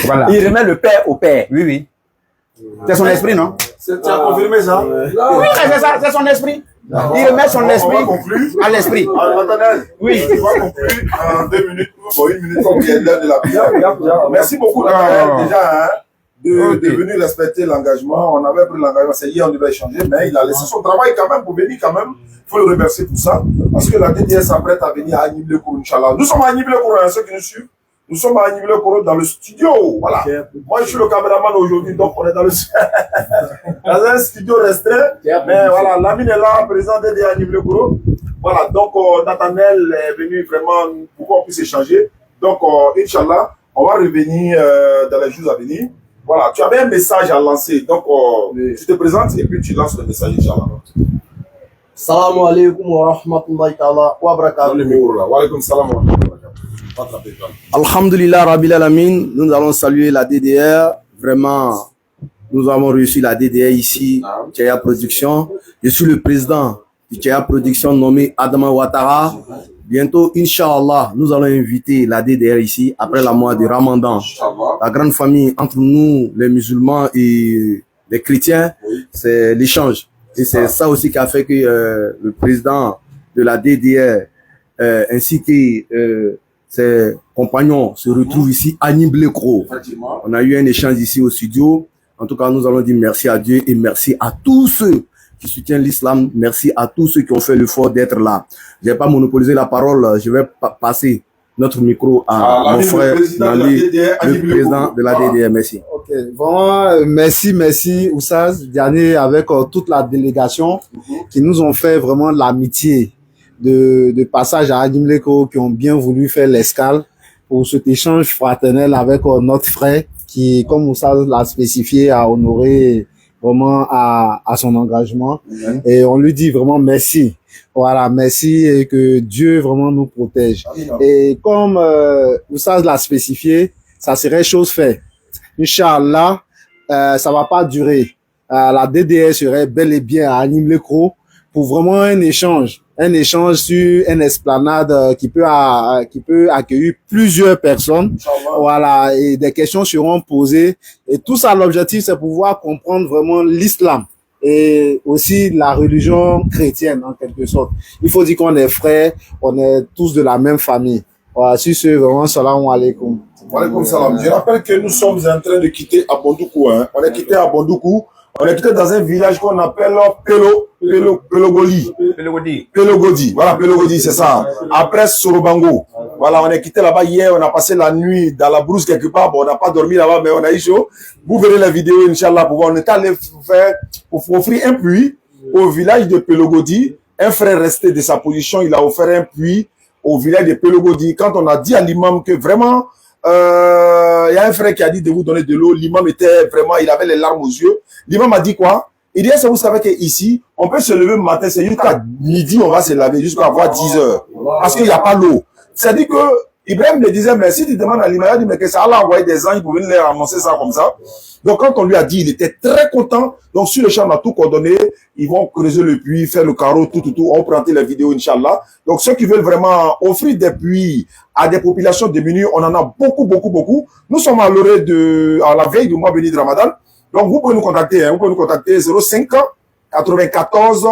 Voilà. Il remet le Père au Père. Oui, oui. C'est son esprit, non? Tu as confirmé ça? Oui, c'est ça, c'est son esprit. Il remet son esprit On va conclure. à l'esprit. Nathanaël, Oui. on va conclure en 2 minutes, bon, 1 minute, comme il y a l'heure de la prière. Merci beaucoup, Nathanaël, déjà, hein, de venir respecter l'engagement. On avait pris l'engagement, c'est hier, on devait échanger, mais il a laissé son travail quand même pour venir quand même. Il faut le remercier pour ça, parce que la DDS s'apprête à venir à Nibleko, Inch'Allah. Nous sommes à Nibleko, hein, ceux qui nous suivent. Nous sommes à Nibleko dans le studio, voilà. Moi, je suis le caméraman aujourd'hui, donc on est dans le dans un studio restreint. Mais voilà, Lamine est là, président DDA Nibleko. Voilà, donc Nathanaël est venu vraiment pour qu'on puisse échanger. Donc, Inch'Allah, on va revenir dans les jours à venir. Voilà, tu avais un message à lancer. Donc, tu te présentes et puis tu lances le message, Inch'Allah. Salam alaikum wa rahmatullahi ta'ala wa Dans le barakatuh. micro là. Wa alaykoum salam wa rahmatullahi wa barakatuh. Pas attraper, calme. Alhamdulillah Rabbil Alamin, nous allons saluer la DDR. Vraiment, nous avons réussi la DDR ici, Tchaya Production. Je suis le président du Tchaya Production nommé Adama Ouattara. Bientôt, Inch'Allah, nous allons inviter la DDR ici après la mois de Ramadan. Inch'Allah. La grande famille entre nous, les musulmans et les chrétiens, c'est l'échange. Et c'est ça aussi qui a fait que le président de la DDR ainsi que ses compagnons se retrouvent ici à Nibleko. Effectivement. On a eu un échange ici au studio. En tout cas, nous allons dire merci à Dieu et merci à tous ceux qui soutiennent l'islam. Merci à tous ceux qui ont fait l'effort d'être là. Je vais pas monopoliser la parole. Je vais passer notre micro à mon Lamine, frère, le président de la Nali, DDR, à le Nibleko. président de la DDR. Merci. Ok, vraiment, merci Oussaz Diané avec toute la délégation qui nous ont fait vraiment l'amitié de passage à Adimleko, qui ont bien voulu faire l'escale pour cet échange fraternel avec notre frère qui, comme Oussaz l'a spécifié, a honoré vraiment à son engagement. Et on lui dit vraiment merci. Voilà, merci et que Dieu vraiment nous protège. Et comme Oussaz l'a spécifié, ça serait chose faite. Inch'Allah, ça va pas durer. La DDR serait bel et bien à Nimleko pour vraiment un échange sur une esplanade qui peut accueillir plusieurs personnes. Inch'Allah. Voilà, et des questions seront posées. Et tout ça, l'objectif, c'est pouvoir comprendre vraiment l'islam et aussi la religion chrétienne, en quelque sorte. Il faut dire qu'on est frères, on est tous de la même famille. Voilà, sur ce, vraiment, salam alaikum. Wa alaykoum salam. Je rappelle que nous sommes en train de quitter Abondoukou. Hein. On est quitté Abondoukou. On est quitté dans un village qu'on appelle Pelogoli. Pelogodi. Voilà, Pelogodi, c'est ça. Après Sorobango. Voilà, on est quitté là-bas hier. On a passé la nuit dans la brousse quelque part. Bon, on n'a pas dormi là-bas, mais on a eu chaud. Vous verrez la vidéo, Inch'Allah, pour voir. On est allé faire, pour offrir un puits au village de Pelogodi. Un frère resté de sa position, il a offert un puits au village de Pelogodi. Quand on a dit à l'imam que vraiment, il y a un frère qui a dit de vous donner de l'eau. L'imam était vraiment, il avait les larmes aux yeux. L'imam a dit quoi? Il dit, est-ce que vous savez qu'ici, on peut se lever le matin, c'est jusqu'à midi, on va se laver, jusqu'à avoir 10 heures. Parce qu'il n'y a pas l'eau. C'est-à-dire que, Ibrahim me disait, mais si tu demandes à l'imam, il dit, mais que ça allait envoyer des anges pour venir leur annoncer ça comme ça. Donc, quand on lui a dit, il était très content. Donc, sur le champ, on a tout coordonné. Ils vont creuser le puits, faire le carreau, tout. On prend les vidéos, Inch'Allah. Donc, ceux qui veulent vraiment offrir des puits à des populations démunies, on en a beaucoup. Nous sommes à la veille du mois béni de Ramadan. Donc, vous pouvez nous contacter, hein. Vous pouvez nous contacter 05 94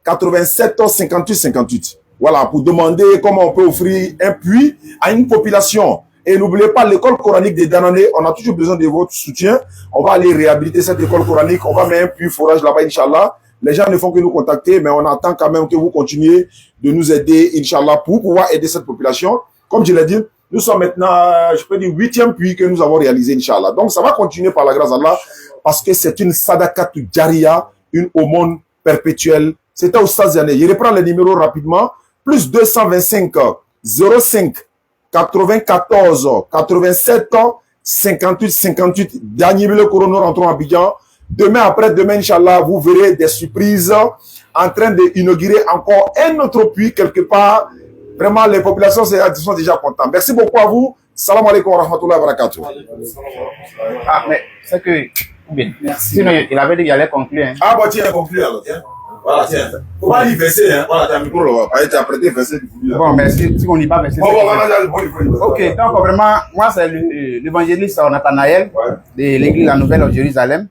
87 58 58. voilà, pour demander comment on peut offrir un puits à une population. Et n'oubliez pas, l'école coranique des Danané, on a toujours besoin de votre soutien. On va aller réhabiliter cette école coranique, on va mettre un puits forage là-bas, Inch'Allah. Les gens ne font que nous contacter, mais on attend quand même que vous continuez de nous aider, Inch'Allah, pour pouvoir aider cette population. Comme je l'ai dit, nous sommes maintenant, je peux dire, 8e puits que nous avons réalisé, Inch'Allah. Donc, ça va continuer par la grâce d'Allah, parce que c'est une sadakat jaria, une aumône perpétuelle. C'était au stade d'année. Je reprends les numéros rapidement. Plus 225 05 94 87 58 58. Dernier le Corono rentrons à Abidjan. Demain, après-demain, Inch'Allah, vous verrez des surprises en train d'inaugurer encore un autre puits quelque part. Vraiment, les populations sont déjà contentes. Merci beaucoup à vous. Salam alaikum wa rahmatullahi wa barakatuh. Ah, mais c'est que... Bien. Sinon, il avait dit qu'il allait conclure. Hein. Ah, bah, tiens, conclure alors, tiens. Voilà, tiens. Faut pas y verser, hein. Voilà, t'as un micro là. Tu as prêté verser du coup. Bon, mais si on n'y va, mais c'est... Ok, donc vraiment, moi, c'est l'évangéliste Nathanaël de l'église La Nouvelle au Jérusalem.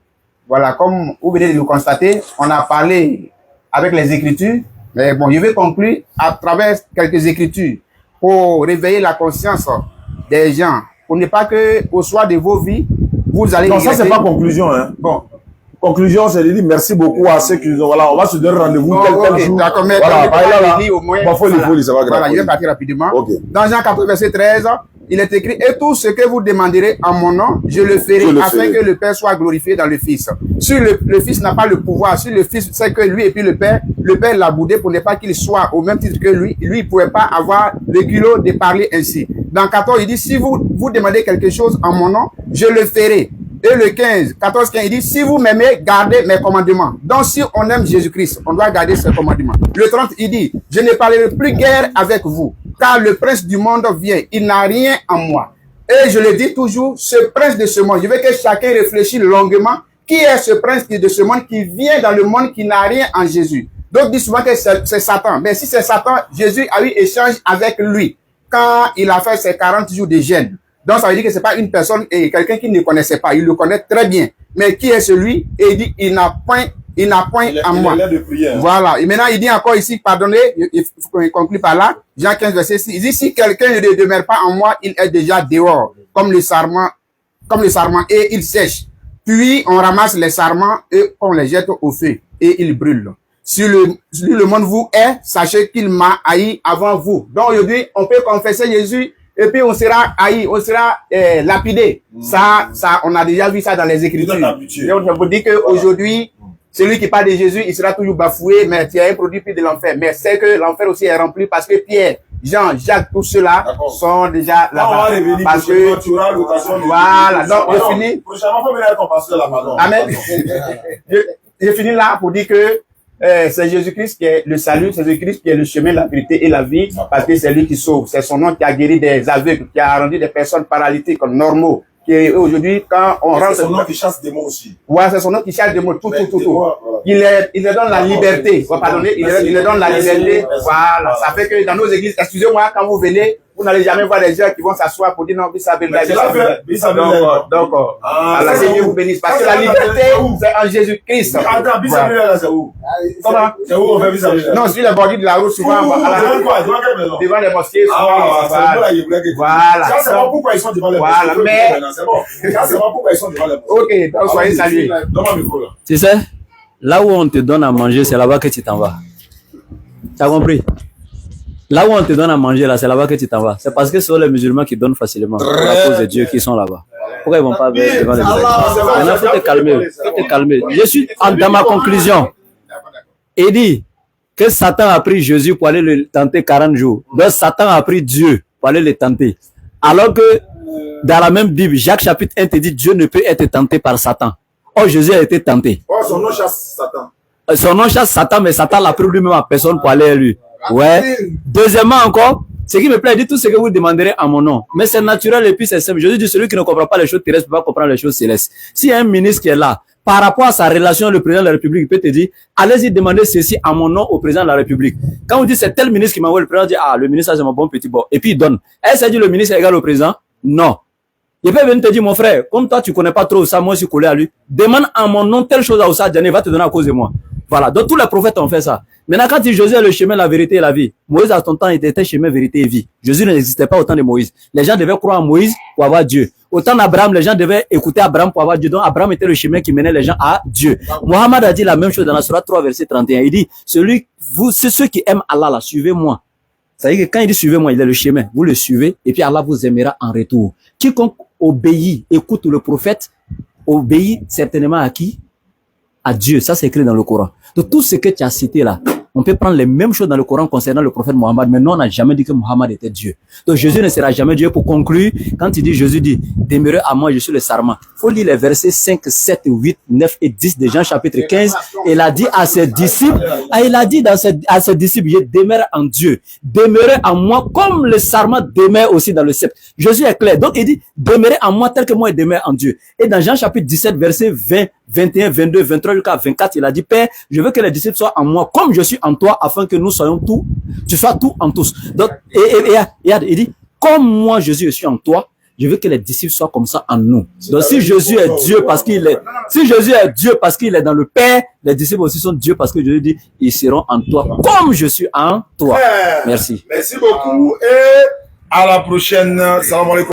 Voilà, comme vous venez de le constater, on a parlé avec les Écritures, mais bon, je vais conclure à travers quelques Écritures pour réveiller la conscience des gens, pour ne pas que au soir de vos vies, vous allez... Non, ça, c'est pas conclusion, hein. Bon. Conclusion, c'est de dire merci beaucoup à ceux qui nous ont... Voilà, on va se donner rendez-vous tel jour. D'accord, mais voilà, au moins... Bon, faut les, ça va grave. Voilà, je vais partir rapidement. Okay. Dans Jean 4, verset 13, il est écrit, et tout ce que vous demanderez en mon nom, je le ferai, afin que le Père soit glorifié dans le Fils. Si le Fils n'a pas le pouvoir, si le Fils sait que lui et puis le Père l'a boudé pour ne pas qu'il soit au même titre que lui, il ne pouvait pas avoir le culot de parler ainsi. Dans 14, il dit, si vous demandez quelque chose en mon nom, je le ferai. Et le 14, il dit, si vous m'aimez, gardez mes commandements. Donc, si on aime Jésus-Christ, on doit garder ses commandements. Le 30, il dit, je ne parlerai plus guère avec vous, car le prince du monde vient. Il n'a rien en moi. Et je le dis toujours, ce prince de ce monde, je veux que chacun réfléchisse longuement. Qui est ce prince de ce monde qui vient dans le monde qui n'a rien en Jésus? Donc, dit souvent que c'est Satan. Mais si c'est Satan, Jésus a eu échange avec lui quand il a fait ses 40 jours de jeûne. Donc, ça veut dire que c'est pas une personne et quelqu'un qui ne connaissait pas. Il le connaît très bien. Mais qui est celui? Et il dit, il n'a point en moi. Voilà. Et maintenant, il dit encore ici, pardonnez, il faut qu'on conclue par là. Jean 15, verset 6. Il dit, si quelqu'un ne demeure pas en moi, il est déjà dehors, comme le sarment, et il sèche. Puis, on ramasse les sarments et on les jette au feu et ils brûlent. Si le monde vous hait, sachez qu'il m'a haï avant vous. Donc, aujourd'hui, on peut confesser Jésus et puis on sera haï, on sera lapidé. Ça, on a déjà vu ça dans les Écritures. Donc, je vous dis qu'aujourd'hui, celui qui parle de Jésus, il sera toujours bafoué, mais il y a un produit plus de l'enfer. Mais c'est que l'enfer aussi est rempli parce que Pierre, Jean, Jacques, tous ceux-là sont déjà là-bas. Parce que, voilà, donc je finis. Prochainement, faut venir avec ton pasteur là, pardon. Amen. Je finis là pour dire que c'est Jésus-Christ qui est le salut, c'est Jésus-Christ qui est le chemin, la vérité et la vie, parce que c'est lui qui sauve. C'est son nom qui a guéri des aveugles, qui a rendu des personnes paralytiques normaux. Qui aujourd'hui, quand on rentre... C'est son nom qui chasse des mots aussi. Ouais, c'est son nom qui chasse des mots, tout. Il leur donne la liberté. Pardonnez, il leur donne la liberté. Voilà. Ça fait que dans nos églises, excusez-moi, quand vous venez, vous n'allez jamais voir des gens qui vont s'asseoir pour dire non, donc, la Seigneur vous bénisse. Parce que la liberté, c'est en Jésus-Christ. Attends, Bismillah, c'est où? Comment? C'est où on fait Bismillah? Non, sur les bords de la route, souvent, devant les mosquées, voilà. Ça, c'est bon pourquoi ils sont devant les mosquées. Voilà, mais... C'est bon. Ça, c'est bon pourquoi ils sont devant les mosquées. Ok, donc soyez salués. Donne-moi le micro, là. Tu sais, là où on te donne à manger, c'est là-bas que tu t'en vas. Tu as compris? Là où on te donne à manger, là, c'est là-bas que tu t'en vas. C'est parce que ce sont les musulmans qui donnent facilement. À cause de Dieu qui sont là-bas. Pourquoi ils ne vont pas devant les musulmans? Maintenant, il faut te calmer. Faut te calmer. Je suis dans ma conclusion. Il dit que Satan a pris Jésus pour aller le tenter 40 jours. Donc, Satan a pris Dieu pour aller le tenter. Alors que dans la même Bible, Jacques chapitre 1 te dit Dieu ne peut être tenté par Satan. Oh, Jésus a été tenté. Oh, son nom chasse Satan. Son nom chasse Satan, mais Satan l'a pris lui-même à personne pour aller à lui. Ouais. Deuxièmement encore, ce qui me plaît, dit tout ce que vous demanderez en mon nom. Mais c'est naturel et puis c'est simple. Jésus dit celui qui ne comprend pas les choses terrestres ne peut pas comprendre les choses célestes. S'il y a un ministre qui est là, par rapport à sa relation avec le président de la République, il peut te dire, allez-y demander ceci en mon nom au président de la République. Quand vous dites c'est tel ministre qui m'envoie, le président dit, ah, le ministre c'est mon bon petit bon. Et puis il donne. Est-ce que dit le ministre est égal au président? Non. Il peut venir te dire, mon frère, comme toi tu connais pas trop ça, moi je suis collé à lui. Demande en mon nom telle chose à Oussa Diané, il va te donner à cause de moi. Voilà, donc tous les prophètes ont fait ça. Maintenant, quand il dit Jésus est le chemin, la vérité et la vie, Moïse à son temps était chemin, vérité et vie. Jésus n'existait pas au temps de Moïse. Les gens devaient croire en Moïse pour avoir Dieu. Au temps d'Abraham, les gens devaient écouter Abraham pour avoir Dieu. Donc Abraham était le chemin qui menait les gens à Dieu. Mohammed a dit la même chose dans la Sourate 3, verset 31. Il dit, c'est ceux qui aiment Allah, là, suivez-moi. Ça veut dire que quand il dit suivez-moi, il est le chemin. Vous le suivez et puis Allah vous aimera en retour. Quiconque obéit, écoute le prophète, obéit certainement à qui? À Dieu. Ça, c'est écrit dans le Coran. Donc, tout ce que tu as cité là, on peut prendre les mêmes choses dans le Coran concernant le prophète Mohammed, mais nous, on n'a jamais dit que Mohammed était Dieu. Donc, Jésus ne sera jamais Dieu. Pour conclure, quand il dit, Jésus dit, demeurez à moi, je suis le sarment. Faut lire les versets 5, 7, 8, 9 et 10 de Jean chapitre 15. Il a dit à ses disciples, à ses disciples, je demeure en Dieu. Demeurez en moi comme le sarment demeure aussi dans le sceptre. Jésus est clair. Donc, il dit, demeurez en moi tel que moi je demeure en Dieu. Et dans Jean chapitre 17, verset 20, 21, 22, 23 jusqu'à 24, il a dit, Père, je veux que les disciples soient en moi comme je suis en toi, afin que nous soyons tout, tu sois tout en tous. Donc, il dit, comme moi Jésus, je suis en toi, je veux que les disciples soient comme ça en nous. Donc, si Jésus est Dieu parce qu'il est, si Jésus est Dieu parce qu'il est dans le Père, les disciples aussi sont Dieu parce que Jésus dit, ils seront en toi comme je suis en toi. Merci. Merci beaucoup et à la prochaine. Salam alaikum.